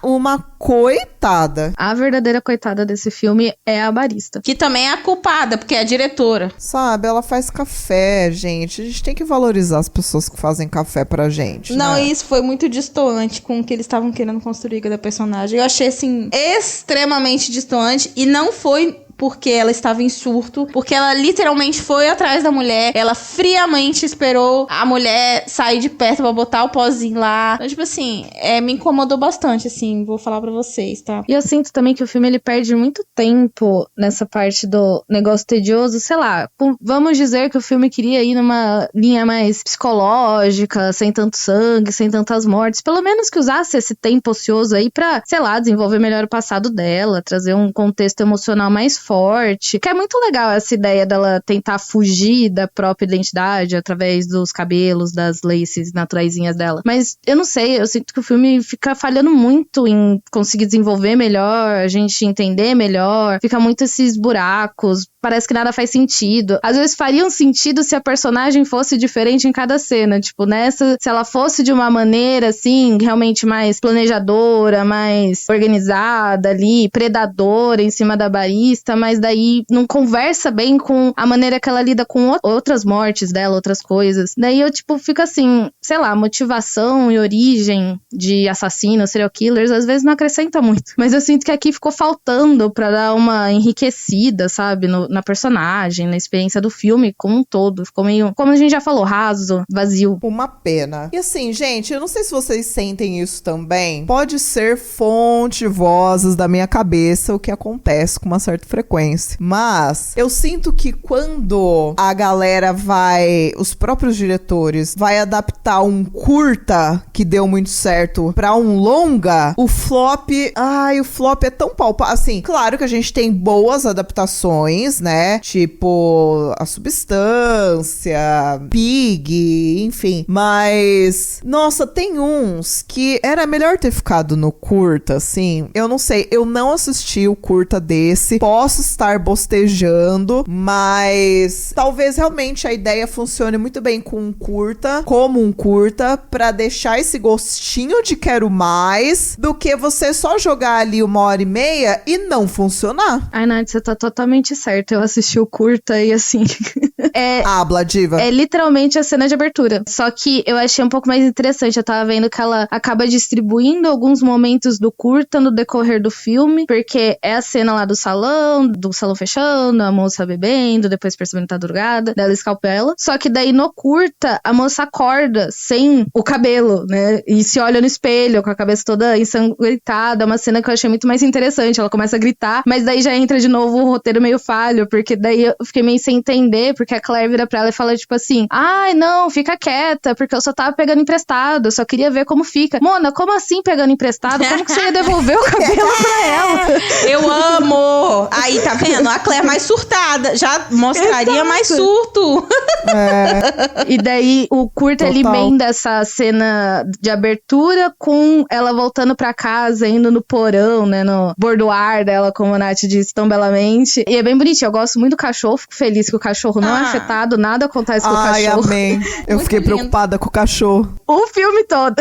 uma coitada. A verdadeira coitada desse filme é a barista. Que também é a culpada, porque é a diretora. Sabe, ela faz café, gente. A gente tem que valorizar as pessoas que fazem café pra gente. Não, né? isso foi muito distoante com o que eles estavam querendo construir com a personagem. Eu achei, assim, extremamente distoante. E não foi porque ela estava em surto, porque ela literalmente foi atrás da mulher, ela friamente esperou a mulher sair de perto pra botar o pozinho lá. Então, tipo assim, me incomodou bastante, assim, vou falar pra vocês, tá? E eu sinto também que o filme, ele perde muito tempo nessa parte do negócio tedioso, sei lá, vamos dizer que o filme queria ir numa linha mais psicológica, sem tanto sangue, sem tantas mortes, pelo menos que usasse esse tempo ocioso aí pra, sei lá, desenvolver melhor o passado dela, trazer um contexto emocional mais forte, que é muito legal essa ideia dela tentar fugir da própria identidade através dos cabelos, das laces naturaizinhas dela. Mas eu não sei, eu sinto que o filme fica falhando muito em conseguir desenvolver melhor, a gente entender melhor, fica muito esses buracos, parece que nada faz sentido. Às vezes faria um sentido se a personagem fosse diferente em cada cena, tipo, nessa, se ela fosse de uma maneira, assim, realmente mais planejadora, mais organizada ali, predadora em cima da barista, mas daí não conversa bem com a maneira que ela lida com outras mortes dela, outras coisas. Daí eu, tipo, fico assim, sei lá, motivação e origem de assassinos, serial killers, às vezes não acrescenta muito. Mas eu sinto que aqui ficou faltando pra dar uma enriquecida, sabe, na personagem, na experiência do filme como um todo. Ficou meio, como a gente já falou, raso, vazio. Uma pena. E assim, gente, eu não sei se vocês sentem isso também. Pode ser fonte, vozes da minha cabeça, o que acontece com uma certa frequência. Mas eu sinto que quando a galera os próprios diretores, vai adaptar um curta que deu muito certo pra um longa, o flop é tão palpável. Assim, claro que a gente tem boas adaptações, né? Tipo, A Substância, Pig, enfim. Mas, nossa, tem uns que era melhor ter ficado no curta, assim. Eu não sei, eu não assisti o curta desse. Posso estar bostejando, mas talvez realmente a ideia funcione muito bem com um curta, como um curta, pra deixar esse gostinho de quero mais, do que você só jogar ali 1h30 e não funcionar. Ai, Nath, você tá totalmente certa. Eu assisti o curta e assim... Habla, diva. É literalmente a cena de abertura. Só que eu achei um pouco mais interessante. Eu tava vendo que ela acaba distribuindo alguns momentos do curta no decorrer do filme, porque é a cena lá do salão fechando, a moça bebendo, depois percebendo que tá drogada, daí ela escalpela. Só que daí no curta, a moça acorda sem o cabelo, né? E se olha no espelho, com a cabeça toda ensanguentada. É uma cena que eu achei muito mais interessante. Ela começa a gritar, mas daí já entra de novo o roteiro meio falho, porque daí eu fiquei meio sem entender, porque a Claire vira pra ela e fala tipo assim, ai, não, fica quieta, porque eu só tava pegando emprestado, eu só queria ver como fica. Mona, como assim pegando emprestado? Como que você ia devolver o cabelo pra ela? Eu amo! Aí, tá vendo? A Claire mais surtada, já mostraria Exato. mais surto. E daí o curta, ele emenda essa cena de abertura com ela voltando pra casa, indo no porão, né, no boudoir dela, como a Nath disse tão belamente. E é bem bonitinho, eu gosto muito do cachorro, fico feliz que o cachorro não é afetado, nada acontece com o cachorro. Amém. Eu fiquei preocupada com o cachorro. O filme todo.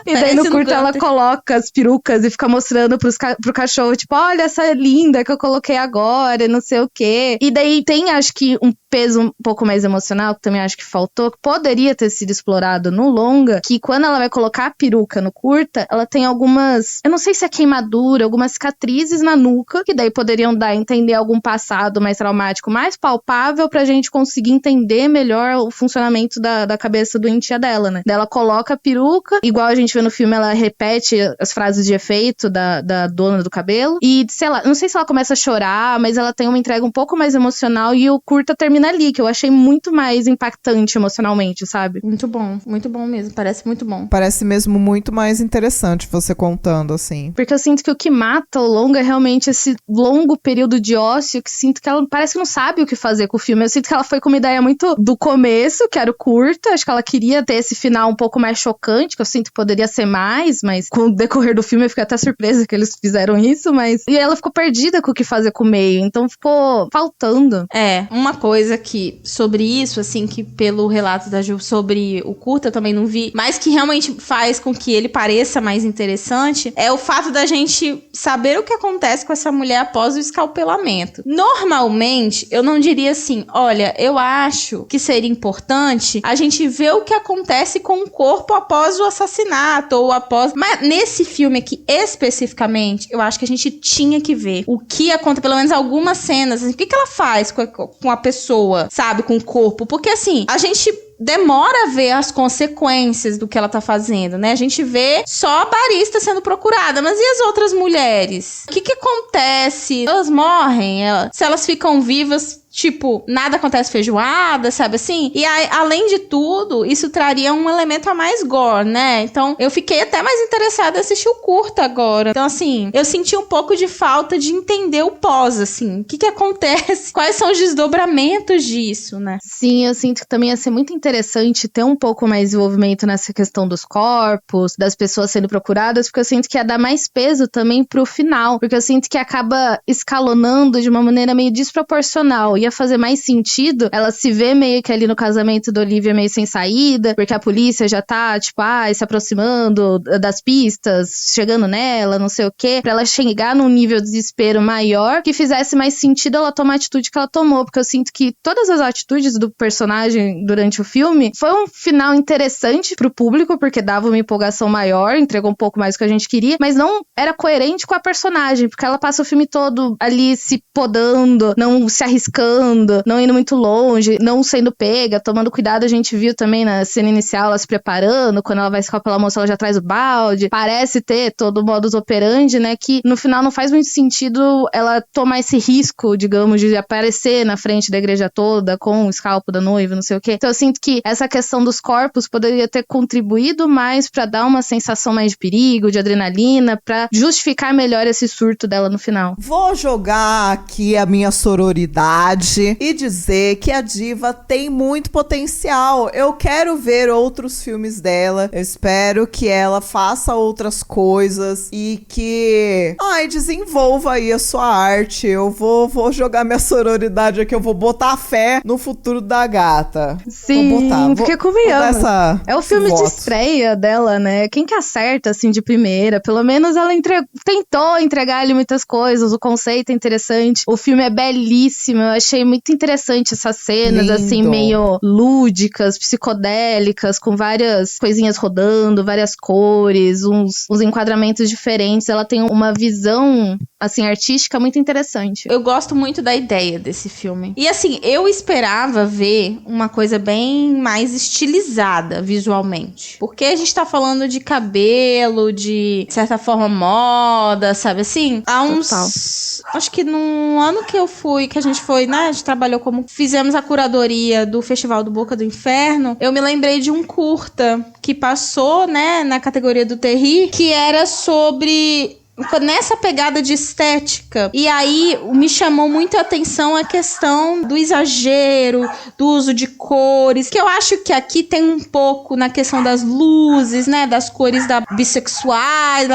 E daí no curta ela coloca as perucas e fica mostrando pro cachorro, tipo, olha essa linda que eu coloquei agora, não sei o quê. E daí tem, acho que, um peso um pouco mais emocional, que também acho que faltou, que poderia ter sido explorado no longa, que quando ela vai colocar a peruca no curta, ela tem algumas, eu não sei se é queimadura, algumas cicatrizes na nuca, que daí poderiam dar a entender algum passado mais traumático, mais palpável, pra gente conseguir entender melhor o funcionamento da cabeça doentia dela, né? Daí ela coloca a peruca, igual a gente vê no filme, ela repete as frases de efeito da dona do cabelo, e, sei lá, não sei se ela começa a chorar, mas ela tem uma entrega um pouco mais emocional e o curta termina ali, que eu achei muito mais impactante emocionalmente, sabe? Muito bom mesmo, parece muito bom. Parece mesmo muito mais interessante você contando, assim. Porque eu sinto que o que mata o longa é realmente esse longo período de ócio, que sinto que ela parece que não sabe o que fazer com o filme. Eu sinto que ela foi com uma ideia muito do começo, que era o curta, acho que ela queria ter esse final um pouco mais chocante, que eu sinto que poderia ser mais, mas com o decorrer do filme eu fiquei até surpresa que eles fizeram isso, mas... E ela ficou perdida com o que fazer com o meio, então ficou faltando. Uma coisa que, sobre isso, assim, que pelo relato da Ju sobre o curta eu também não vi, mas que realmente faz com que ele pareça mais interessante, é o fato da gente saber o que acontece com essa mulher após o escalpelamento. Normalmente, eu não diria assim, olha, eu acho que seria importante a gente ver o que acontece com o corpo após o assassinato, ou após... Mas nesse filme aqui, especificamente, eu acho que a gente tinha que ver o que acontece, pelo menos algumas cenas, assim, o que ela faz com a pessoa, sabe, com o corpo, porque assim, a gente demora a ver as consequências do que ela tá fazendo, né? A gente vê só a barista sendo procurada, mas e as outras mulheres? O que acontece? Elas morrem? Se elas ficam vivas, tipo, nada acontece feijoada, sabe assim? E aí, além de tudo, isso traria um elemento a mais gore, né? Então, eu fiquei até mais interessada em assistir o curta agora. Então, assim, eu senti um pouco de falta de entender o pós, assim. O que acontece? Quais são os desdobramentos disso, né? Sim, eu sinto que também ia ser muito interessante ter um pouco mais de envolvimento nessa questão dos corpos, das pessoas sendo procuradas, porque eu sinto que ia dar mais peso também pro final, porque eu sinto que acaba escalonando de uma maneira meio desproporcional. Ia fazer mais sentido ela se ver meio que ali no casamento da Olivia meio sem saída, porque a polícia já tá, tipo, se aproximando das pistas, chegando nela, não sei o quê, pra ela chegar num nível de desespero maior, que fizesse mais sentido ela tomar a atitude que ela tomou, porque eu sinto que todas as atitudes do personagem durante o filme foi um final interessante pro público, porque dava uma empolgação maior, entregou um pouco mais do que a gente queria, mas não era coerente com a personagem, porque ela passa o filme todo ali se podando, não se arriscando, não indo muito longe, não sendo pega, tomando cuidado. A gente viu também na cena inicial ela se preparando, quando ela vai escapelar a moça ela já traz o balde, parece ter todo o modus operandi, né, que no final não faz muito sentido ela tomar esse risco, digamos, de aparecer na frente da igreja toda com o escalpo da noiva, não sei o quê. Então eu sinto que essa questão dos corpos poderia ter contribuído mais pra dar uma sensação mais de perigo, de adrenalina, pra justificar melhor esse surto dela no final. Vou jogar aqui a minha sororidade e dizer que a diva tem muito potencial. Eu quero ver outros filmes dela. Eu espero que ela faça outras coisas e que desenvolva aí a sua arte. Eu vou jogar minha sororidade aqui. Eu vou botar fé no futuro da gata. Sim, porque convenhamos. É o filme de estreia dela, né? Quem que acerta, assim, de primeira? Pelo menos ela tentou entregar ali muitas coisas. O conceito é interessante. O filme é belíssimo. Eu achei muito interessante essas cenas, lindo, assim, meio lúdicas, psicodélicas, com várias coisinhas rodando, várias cores, uns enquadramentos diferentes. Ela tem uma visão, assim, artística muito interessante. Eu gosto muito da ideia desse filme. E, assim, eu esperava ver uma coisa bem mais estilizada visualmente. Porque a gente tá falando de cabelo, de certa forma moda, sabe assim? Há uns... Total. Acho que no ano que eu fui, que a gente foi, né? A gente trabalhou fizemos a curadoria do Festival do Boca do Inferno. Eu me lembrei de um curta que passou, né? Na categoria do Terri, que era sobre... nessa pegada de estética. E aí me chamou muito a atenção a questão do exagero, do uso de cores, que eu acho que aqui tem um pouco na questão das luzes, né, das cores da bissexuais,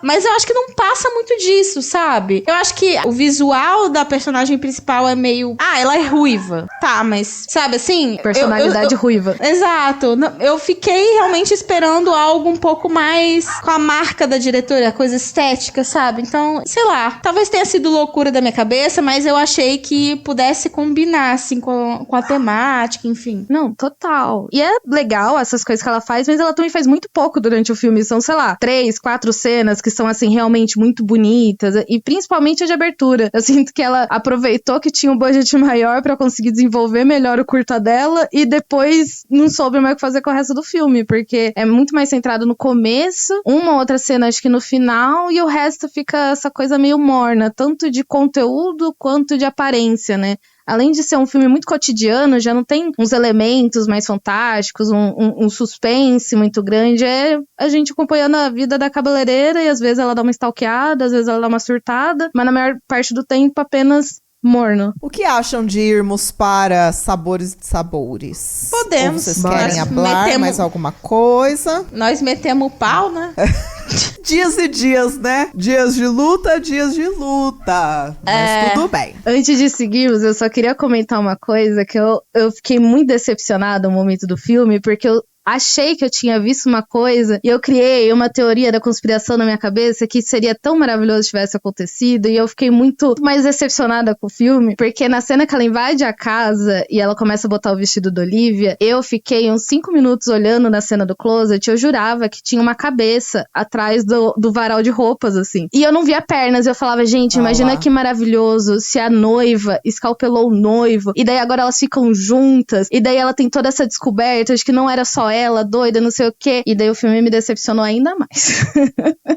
mas eu acho que não passa muito disso, sabe? Eu acho que o visual da personagem principal é meio... ela é ruiva. Tá, mas, sabe assim? Personalidade ruiva. Exato. Eu fiquei realmente esperando algo um pouco mais com a marca da diretora, a coisa estética, sabe? Então, sei lá, talvez tenha sido loucura da minha cabeça, mas eu achei que pudesse combinar, assim, com a temática, enfim. Não, total. E é legal essas coisas que ela faz, mas ela também faz muito pouco durante o filme. São, sei lá, 3, 4 cenas que são, assim, realmente muito bonitas, e principalmente a de abertura. Eu sinto que ela aproveitou que tinha um budget maior pra conseguir desenvolver melhor o curta dela, e depois não soube mais o que fazer com o resto do filme, porque é muito mais centrado no começo, uma outra cena acho que no final, e o resto fica essa coisa meio morna, tanto de conteúdo quanto de aparência, né? Além de ser um filme muito cotidiano, já não tem uns elementos mais fantásticos, um suspense muito grande. É a gente acompanhando a vida da cabeleireira e às vezes ela dá uma stalkeada, às vezes ela dá uma surtada, mas na maior parte do tempo apenas morno. O que acham de irmos para Sabores de Sabores? Podemos. Ou vocês querem falar mais alguma coisa? Nós metemos o pau, né? Dias e dias, né? Dias de luta, dias de luta. Mas tudo bem. Antes de seguirmos, eu só queria comentar uma coisa que eu fiquei muito decepcionada no momento do filme, porque eu achei que eu tinha visto uma coisa e eu criei uma teoria da conspiração na minha cabeça que seria tão maravilhoso se tivesse acontecido, e eu fiquei muito mais decepcionada com o filme, porque na cena que ela invade a casa e ela começa a botar o vestido da Olivia, eu fiquei uns 5 minutos olhando na cena do closet, eu jurava que tinha uma cabeça atrás do varal de roupas, assim. E eu não via pernas, eu falava, gente, imagina que maravilhoso se a noiva escalpelou o noivo, e daí agora elas ficam juntas, e daí ela tem toda essa descoberta de que não era só ela, doida, não sei o quê. E daí o filme me decepcionou ainda mais.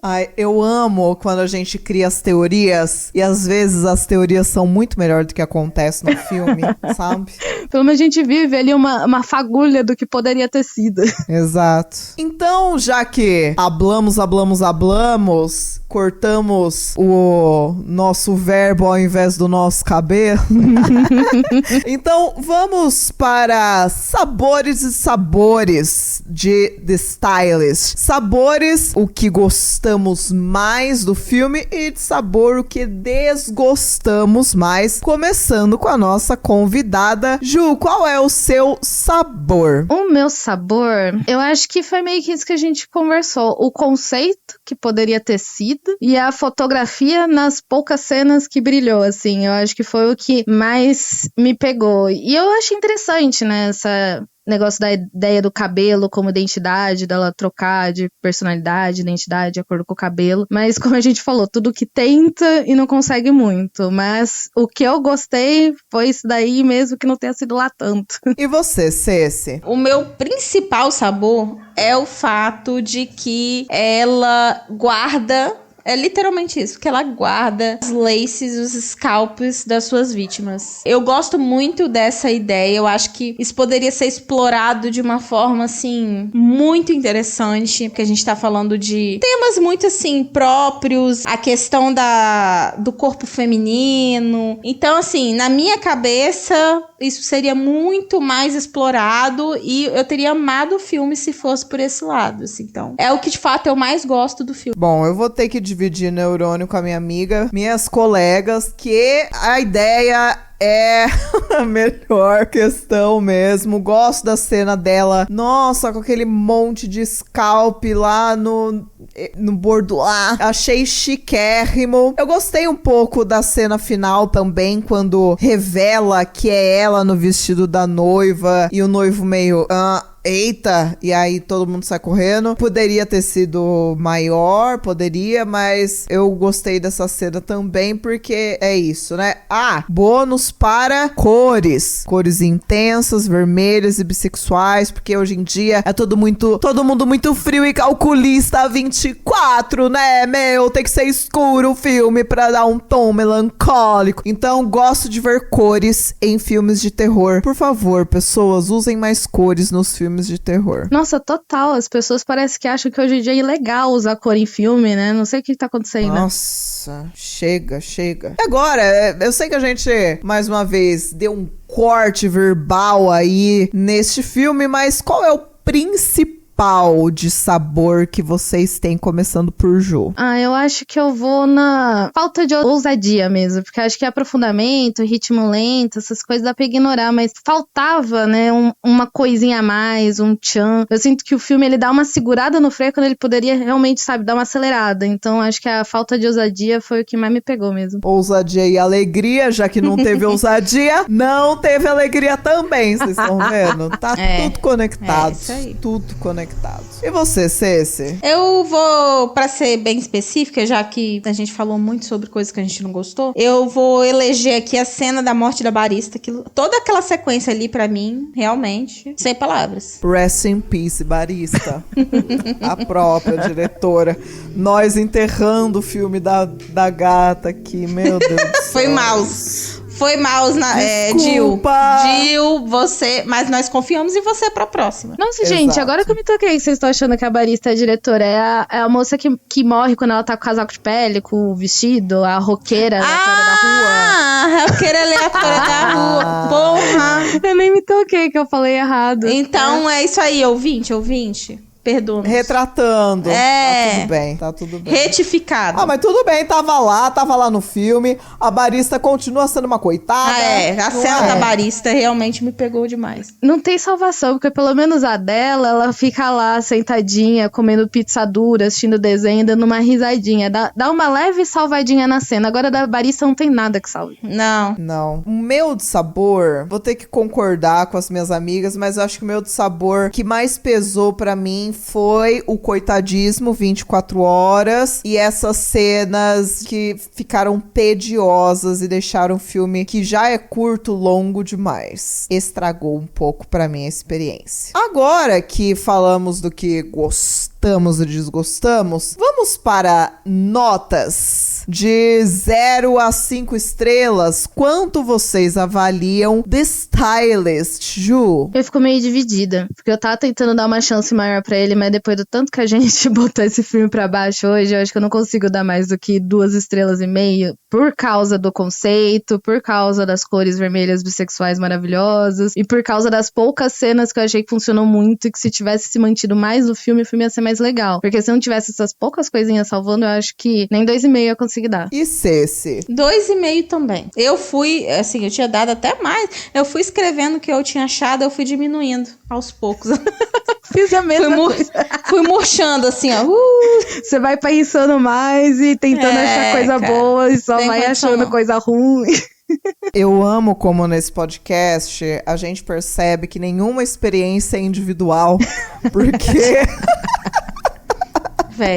Ai, eu amo quando a gente cria as teorias e às vezes as teorias são muito melhor do que acontece no filme, sabe? Pelo menos a gente vive ali uma fagulha do que poderia ter sido. Exato. Então, já que hablamos, cortamos o nosso verbo ao invés do nosso cabelo. Então, vamos para sabores e sabores de The Stylist. Sabores, o que gostamos mais do filme, e de sabor, o que desgostamos mais. Começando com a nossa convidada. Ju, qual é o seu sabor? O meu sabor, eu acho que foi meio que isso que a gente conversou. O conceito que poderia ter sido e a fotografia nas poucas cenas que brilhou, assim. Eu acho que foi o que mais me pegou. E eu achei interessante, né, essa negócio da ideia do cabelo como identidade, dela trocar de personalidade, identidade, de acordo com o cabelo. Mas, como a gente falou, tudo que tenta e não consegue muito. Mas o que eu gostei foi isso daí, mesmo que não tenha sido lá tanto. E você, Ceci? O meu principal sabor é o fato de que ela guarda... É literalmente isso, que ela guarda os laces, os scalps das suas vítimas. Eu gosto muito dessa ideia, eu acho que isso poderia ser explorado de uma forma, assim, muito interessante, porque a gente tá falando de temas muito, assim, próprios, a questão do corpo feminino. Então, assim, na minha cabeça, isso seria muito mais explorado e eu teria amado o filme se fosse por esse lado, assim. Então, é o que, de fato, eu mais gosto do filme. Bom, eu vou ter que dividir neurônio com a minha amiga, minhas colegas, que a ideia é a melhor questão mesmo. Gosto da cena dela, nossa, com aquele monte de scalp lá no bordoar. Achei chiquérrimo. Eu gostei um pouco da cena final também, quando revela que é ela no vestido da noiva e o noivo meio... eita, e aí todo mundo sai correndo. Poderia ter sido maior, poderia, mas eu gostei dessa cena também, porque é isso, né? Bônus para cores. Cores intensas, vermelhas e bissexuais, porque hoje em dia é todo mundo muito frio e calculista 24, né, meu? Tem que ser escuro o filme pra dar um tom melancólico. Então, gosto de ver cores em filmes de terror. Por favor, pessoas, usem mais cores nos filmes de terror. Nossa, total. As pessoas parecem que acham que hoje em dia é ilegal usar cor em filme, né? Não sei o que tá acontecendo. Nossa, chega. Agora, eu sei que a gente, mais uma vez, deu um corte verbal aí neste filme, mas qual é o principal de sabor que vocês têm, começando por Ju? Eu acho que eu vou na falta de ousadia mesmo, porque acho que aprofundamento, ritmo lento, essas coisas dá pra ignorar, mas faltava, né, uma coisinha a mais, um tchan. Eu sinto que o filme, ele dá uma segurada no freio quando ele poderia realmente, sabe, dar uma acelerada. Então acho que a falta de ousadia foi o que mais me pegou mesmo. Ousadia e alegria, já que não teve ousadia, não teve alegria também, vocês estão vendo? Tá tudo conectado. É isso aí. Tudo conectado. conectado. E você, Ceci? Eu vou, pra ser bem específica, já que a gente falou muito sobre coisas que a gente não gostou, eu vou eleger aqui a cena da morte da barista, que toda aquela sequência ali, pra mim, realmente, sem palavras. Rest in peace, barista. A própria diretora. Nós enterrando o filme da gata aqui, meu Deus do céu. Foi mouse Jill. Jill, você... Mas nós confiamos em você pra próxima. Nossa, gente, agora que eu me toquei que vocês estão achando que a barista é a diretora. É a moça que morre quando ela tá com o casaco de pele, com o vestido, a roqueira aleatória da rua. Ah, a roqueira aleatória da rua. Porra. Eu nem me toquei que eu falei errado. Então é isso aí, ouvinte. Perdoa-nos. Retratando. Tá tudo bem. Retificado. Mas tudo bem, tava lá no filme. A barista continua sendo uma coitada. A cena da barista realmente me pegou demais. Não tem salvação, porque pelo menos a dela, ela fica lá sentadinha, comendo pizza dura, assistindo desenho, dando uma risadinha. Dá uma leve salvadinha na cena. Agora da barista não tem nada que salve. Não. O meu dissabor, vou ter que concordar com as minhas amigas, mas eu acho que o meu dissabor que mais pesou pra mim foi o coitadismo 24 horas e essas cenas que ficaram tediosas e deixaram o filme que já é curto, longo demais. Estragou um pouco pra mim a experiência. Agora que falamos do que gostamos e desgostamos, vamos para notas. De 0 a 5 estrelas, quanto vocês avaliam The Stylist, Ju? Eu fico meio dividida, porque eu tava tentando dar uma chance maior pra ele, mas depois do tanto que a gente botou esse filme pra baixo hoje, eu acho que eu não consigo dar mais do que 2,5 estrelas, por causa do conceito, por causa das cores vermelhas bissexuais maravilhosas, e por causa das poucas cenas que eu achei que funcionou muito, e que se tivesse se mantido mais no filme, o filme ia ser mais legal. Porque se não tivesse essas poucas coisinhas salvando, eu acho que nem 2,5 eu consegui dar. E Ceci? 2,5 também. Eu fui, assim, eu tinha dado até mais. Eu fui escrevendo o que eu tinha achado, eu fui diminuindo aos poucos. Fiz a mesma coisa. Fui murchando, assim, ó. Você vai pensando mais e tentando achar coisa boa e só vai achando coisa ruim. Eu amo como nesse podcast a gente percebe que nenhuma experiência é individual, porque...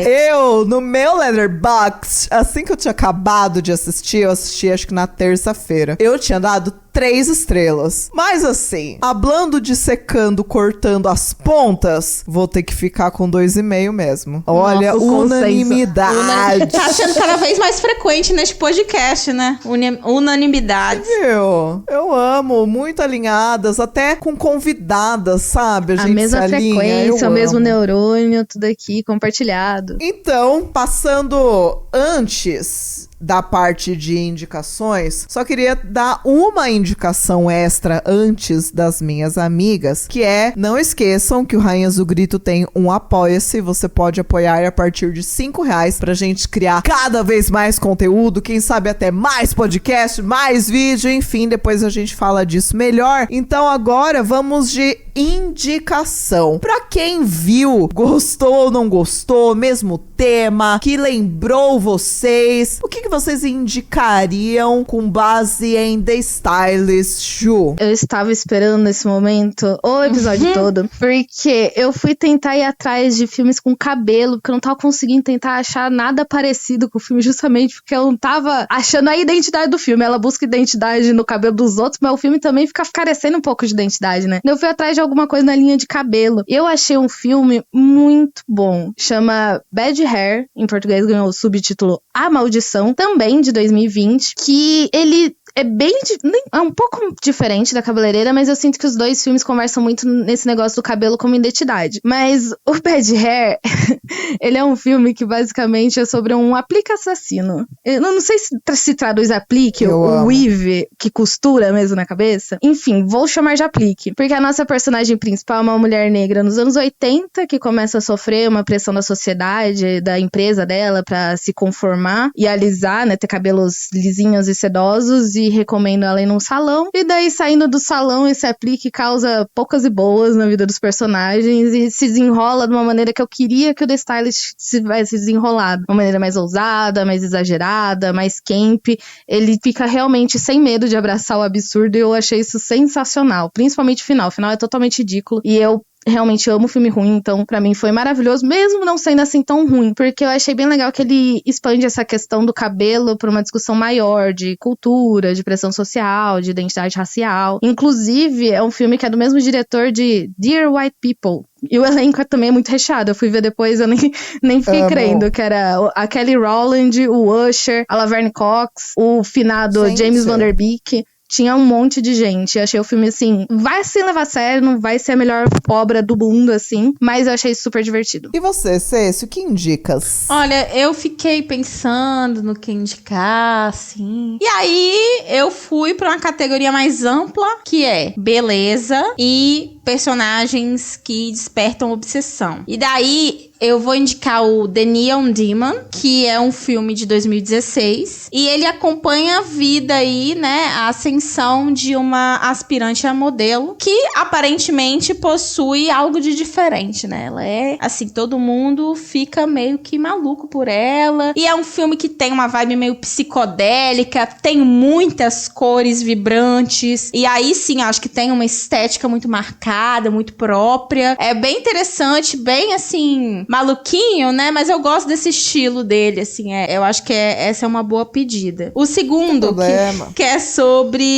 Eu, no meu Letterboxd, assim que eu tinha acabado de assistir, eu assisti acho que na terça-feira, eu tinha dado 3 estrelas. Mas assim, hablando, dissecando, cortando as pontas, vou ter que ficar com 2,5 mesmo. Olha, unanimidade. Tá sendo cada vez mais frequente neste podcast, né? Unanimidade. Viu? Eu amo, muito alinhadas, até com convidadas, sabe? A mesma frequência, o mesmo neurônio, tudo aqui compartilhado. Então, passando antes da parte de indicações, só queria dar uma indicação extra antes das minhas amigas, que é, não esqueçam que o Rainhas do Grito tem um Apoia-se, você pode apoiar a partir de R$5 pra gente criar cada vez mais conteúdo, quem sabe até mais podcast, mais vídeo, enfim, depois a gente fala disso melhor. Então agora vamos de indicação. Pra quem viu, gostou ou não gostou, mesmo tema, que lembrou vocês, o que vocês indicariam com base em The Stylist, Ju? Eu estava esperando esse momento, o episódio todo, porque eu fui tentar ir atrás de filmes com cabelo, porque eu não tava conseguindo tentar achar nada parecido com o filme, justamente porque eu não tava achando a identidade do filme. Ela busca identidade no cabelo dos outros, mas o filme também fica carecendo um pouco de identidade, né? Eu fui atrás de alguma coisa na linha de cabelo. Eu achei um filme muito bom. Chama Bad Hair, em português ganhou o subtítulo A Maldição, também de 2020, que ele é um pouco diferente da Cabeleireira, mas eu sinto que os dois filmes conversam muito nesse negócio do cabelo como identidade. Mas o Bad Hair, ele é um filme que basicamente é sobre um aplique assassino. Eu não sei se traduz aplique ou weave, que costura mesmo na cabeça. Enfim, vou chamar de aplique. Porque a nossa personagem principal é uma mulher negra nos anos 80, que começa a sofrer uma pressão da sociedade, da empresa dela, pra se conformar e alisar, né, ter cabelos lisinhos e sedosos, e recomendo ela ir num salão, e daí saindo do salão esse aplique causa poucas e boas na vida dos personagens e se desenrola de uma maneira que eu queria que o The Stylist se desenrolado, uma maneira mais ousada, mais exagerada, mais camp. Ele fica realmente sem medo de abraçar o absurdo e eu achei isso sensacional, principalmente o final é totalmente ridículo e eu realmente amo filme ruim, então pra mim foi maravilhoso, mesmo não sendo assim tão ruim, porque eu achei bem legal que ele expande essa questão do cabelo pra uma discussão maior de cultura, de pressão social, de identidade racial. Inclusive, é um filme que é do mesmo diretor de Dear White People. E o elenco também é muito recheado. Eu fui ver depois, eu nem fiquei crendo. Que era a Kelly Rowland, o Usher, a Laverne Cox, o finado James Van Der Beek. Tinha um monte de gente. Eu achei o filme, assim, vai se levar a sério, não vai ser a melhor obra do mundo, assim, mas eu achei super divertido. E você, Cécio, que indicas? Olha, eu fiquei pensando no que indicar, assim. E aí, eu fui pra uma categoria mais ampla, que é beleza e personagens que despertam obsessão. E daí, eu vou indicar o The Neon Demon, que é um filme de 2016. E ele acompanha a vida aí, né, a ascensão de uma aspirante a modelo, que aparentemente possui algo de diferente, né? Ela é, assim, todo mundo fica meio que maluco por ela. E é um filme que tem uma vibe meio psicodélica, tem muitas cores vibrantes. E aí, sim, acho que tem uma estética muito marcada, muito própria. É bem interessante, bem, assim, maluquinho, né? Mas eu gosto desse estilo dele, assim. Eu acho que essa é uma boa pedida. O segundo, que é sobre...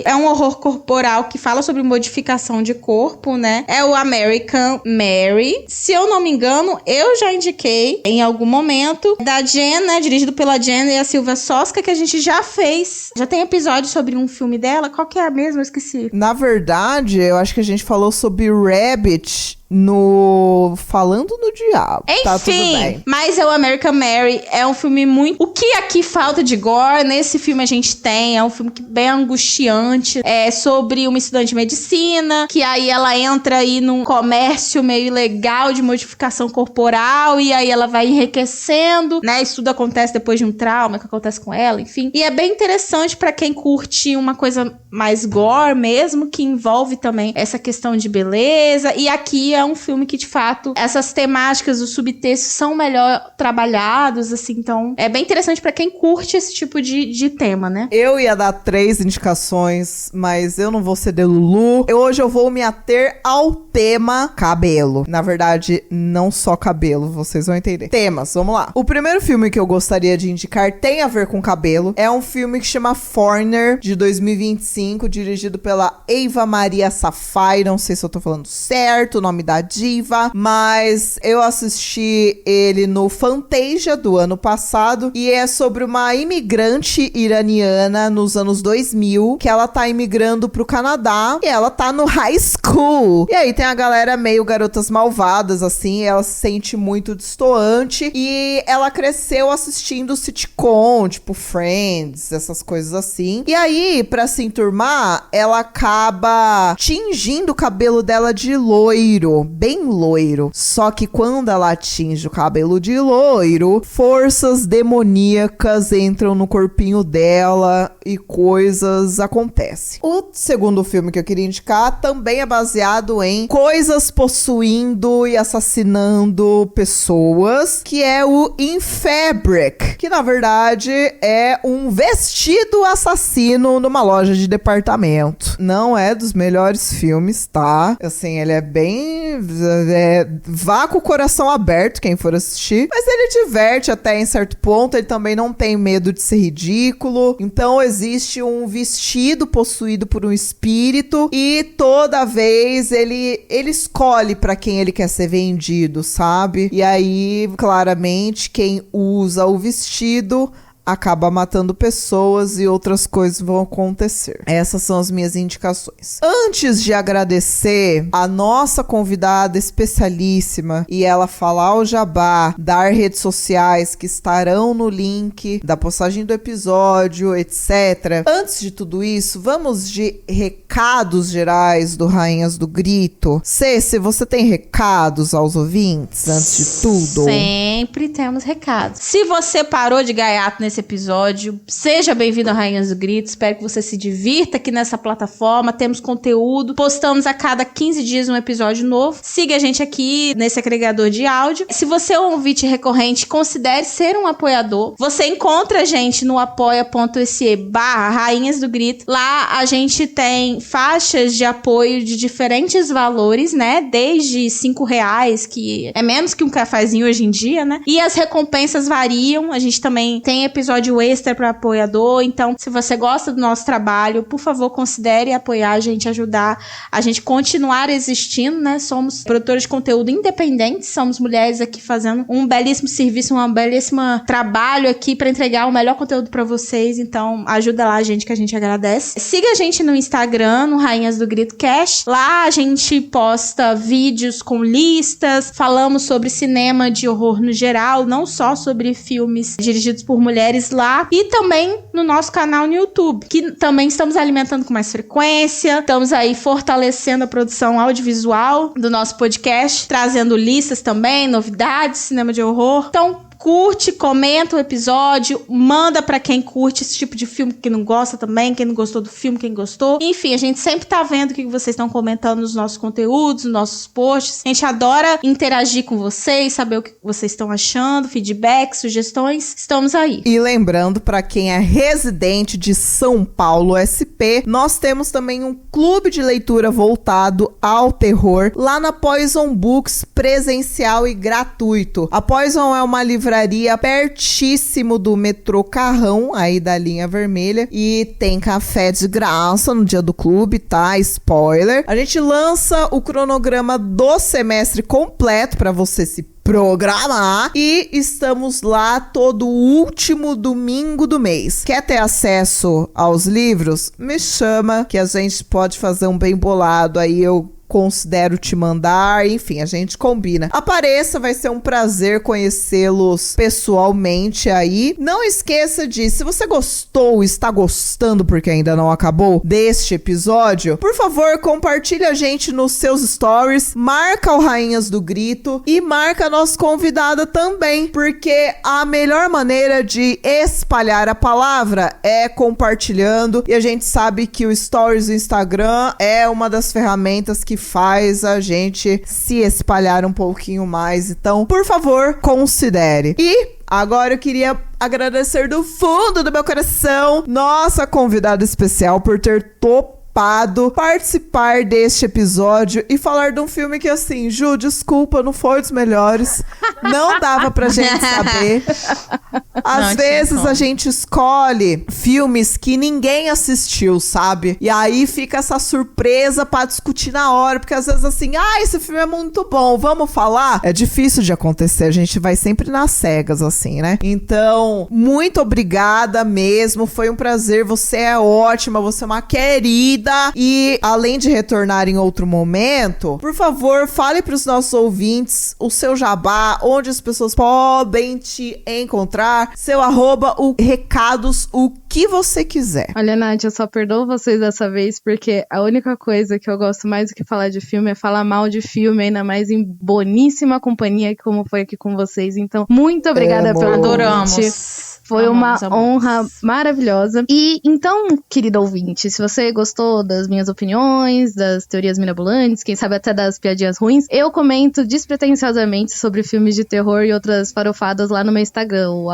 É um horror corporal que fala sobre modificação de corpo, né? É o American Mary. Se eu não me engano, eu já indiquei em algum momento. Da Jen, né? Dirigido pela Jen e a Silvia Sosca, que a gente já fez. Já tem episódio sobre um filme dela. Qual que é a mesma? Eu esqueci. Na verdade, eu acho que a gente falou sobre Rabbit no Falando no Diabo. Enfim, tá tudo bem. Mas é o American Mary, é um filme muito... O que aqui falta de gore, nesse filme a gente tem, é um filme bem angustiante, é sobre uma estudante de medicina, que aí ela entra aí num comércio meio ilegal de modificação corporal, e aí ela vai enriquecendo, né, isso tudo acontece depois de um trauma que acontece com ela, enfim. E é bem interessante pra quem curte uma coisa mais gore mesmo, que envolve também essa questão de beleza, e aqui é um filme que, de fato, essas temáticas, os subtextos são melhor trabalhados, assim, então é bem interessante pra quem curte esse tipo de tema, né? Eu ia dar 3 indicações, mas eu não vou ceder Lulu. Hoje eu vou me ater ao tema cabelo. Na verdade, não só cabelo, vocês vão entender. Temas, vamos lá. O primeiro filme que eu gostaria de indicar tem a ver com cabelo. É um filme que chama Foreigner, de 2025, dirigido pela Eva Maria Safai. Não sei se eu tô falando certo o nome da diva, mas eu assisti ele no Fantasia do ano passado e é sobre uma imigrante iraniana nos anos 2000, que ela tá imigrando pro Canadá e ela tá no high school. E aí tem a galera meio garotas malvadas, assim, ela se sente muito destoante e ela cresceu assistindo sitcom, tipo Friends, essas coisas assim. E aí, pra se enturmar, ela acaba tingindo o cabelo dela de loiro, bem loiro. Só que quando ela atinge o cabelo de loiro, forças demoníacas entram no corpinho dela e coisas acontecem. O segundo filme que eu queria indicar também é baseado em coisas possuindo e assassinando pessoas, que é o In Fabric, que na verdade é um vestido assassino numa loja de departamento. Não é dos melhores filmes, tá? Assim, ele é bem... vá com o coração aberto quem for assistir, mas ele diverte até em certo ponto, ele também não tem medo de ser ridículo, então existe um vestido possuído por um espírito e toda vez ele escolhe pra quem ele quer ser vendido, sabe? E aí, claramente, quem usa o vestido acaba matando pessoas e outras coisas vão acontecer. Essas são as minhas indicações. Antes de agradecer a nossa convidada especialíssima e ela falar o jabá, dar redes sociais que estarão no link da postagem do episódio, etc. Antes de tudo isso, vamos de recados gerais do Rainhas do Grito. Ceci, você tem recados aos ouvintes antes de tudo? Sempre temos recados. Se você parou de gaiato nesse nesse episódio. Seja bem-vindo a Rainhas do Grito. Espero que você se divirta aqui nessa plataforma. Temos conteúdo. Postamos a cada 15 dias um episódio novo. Siga a gente aqui nesse agregador de áudio. Se você é um ouvinte recorrente, considere ser um apoiador. Você encontra a gente no apoia.se/Rainhas do Grito. Lá a gente tem faixas de apoio de diferentes valores, né? Desde R$5, que é menos que um cafezinho hoje em dia, né? E as recompensas variam. A gente também tem episódio extra para apoiador. Então, se você gosta do nosso trabalho, por favor, considere apoiar a gente, ajudar a gente continuar existindo, né? Somos produtores de conteúdo independentes, somos mulheres aqui fazendo um belíssimo serviço, um belíssimo trabalho aqui para entregar o melhor conteúdo para vocês. Então, ajuda lá a gente, que a gente agradece. Siga a gente no Instagram, no Rainhas do Grito Cast. Lá a gente posta vídeos com listas, falamos sobre cinema de horror no geral, não só sobre filmes dirigidos por mulheres lá, e também no nosso canal no YouTube, que também estamos alimentando com mais frequência. Estamos aí fortalecendo a produção audiovisual do nosso podcast, trazendo listas também, novidades, cinema de horror. Então, curte, comenta o episódio, manda pra quem curte esse tipo de filme, que não gosta também, quem não gostou do filme, quem gostou. Enfim, a gente sempre tá vendo o que vocês estão comentando nos nossos conteúdos, nos nossos posts. A gente adora interagir com vocês, saber o que vocês estão achando, feedback, sugestões. Estamos aí. E lembrando, pra quem é residente de São Paulo SP, nós temos também um clube de leitura voltado ao terror lá na Poison Books, presencial e gratuito. A Poison é uma livraria pertíssimo do metrô Carrão, aí da linha vermelha, e tem café de graça no dia do clube, tá? Spoiler. A gente lança o cronograma do semestre completo pra você se programar, e estamos lá todo último domingo do mês. Quer ter acesso aos livros? Me chama, que a gente pode fazer um bem bolado, aí eu considero te mandar, enfim, a gente combina. Apareça, vai ser um prazer conhecê-los pessoalmente aí. Não esqueça de, se você gostou, está gostando porque ainda não acabou deste episódio, por favor, compartilhe a gente nos seus stories, marca o Rainhas do Grito e marca a nossa convidada também, porque a melhor maneira de espalhar a palavra é compartilhando, e a gente sabe que o stories do Instagram é uma das ferramentas que faz a gente se espalhar um pouquinho mais. Então, por favor, considere. E agora eu queria agradecer do fundo do meu coração nossa convidada especial por ter topado participar deste episódio e falar de um filme que, assim, Ju, desculpa, não foi dos melhores. Não dava pra gente saber. Às vezes a gente escolhe filmes que ninguém assistiu, sabe? E aí fica essa surpresa pra discutir na hora, porque às vezes assim, esse filme é muito bom, vamos falar? É difícil de acontecer, a gente vai sempre nas cegas, assim, né? Então, muito obrigada mesmo, foi um prazer, você é ótima, você é uma querida. E além de retornar em outro momento, por favor, fale para os nossos ouvintes o seu jabá, onde as pessoas podem te encontrar, seu @, recados, o que você quiser. Olha, Nath, eu só perdoo vocês dessa vez, porque a única coisa que eu gosto mais do que falar de filme é falar mal de filme, ainda mais em boníssima companhia, como foi aqui com vocês. Então, muito obrigada pelo convite. Foi uma honra maravilhosa. E então, querido ouvinte, se você gostou das minhas opiniões, das teorias mirabolantes, quem sabe até das piadinhas ruins, eu comento despretensiosamente sobre filmes de terror e outras farofadas lá no meu Instagram, o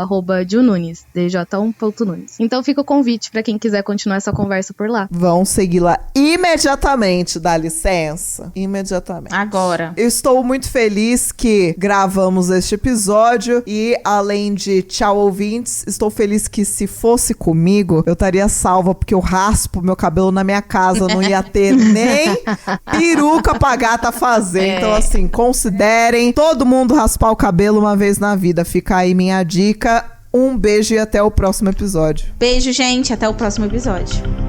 @Jununes, dj1.nunes. Então fica o convite pra quem quiser continuar essa conversa por lá. Vão seguir lá imediatamente, dá licença? Imediatamente. Agora. Eu estou muito feliz que gravamos este episódio e, além de tchau, ouvintes, estou feliz que, se fosse comigo, eu estaria salva, porque eu raspo meu cabelo na minha casa, não ia ter nem peruca pra gata fazer. Então, assim, considerem todo mundo raspar o cabelo uma vez na vida. Fica aí minha dica. Um beijo e até o próximo episódio. Beijo, gente. Até o próximo episódio.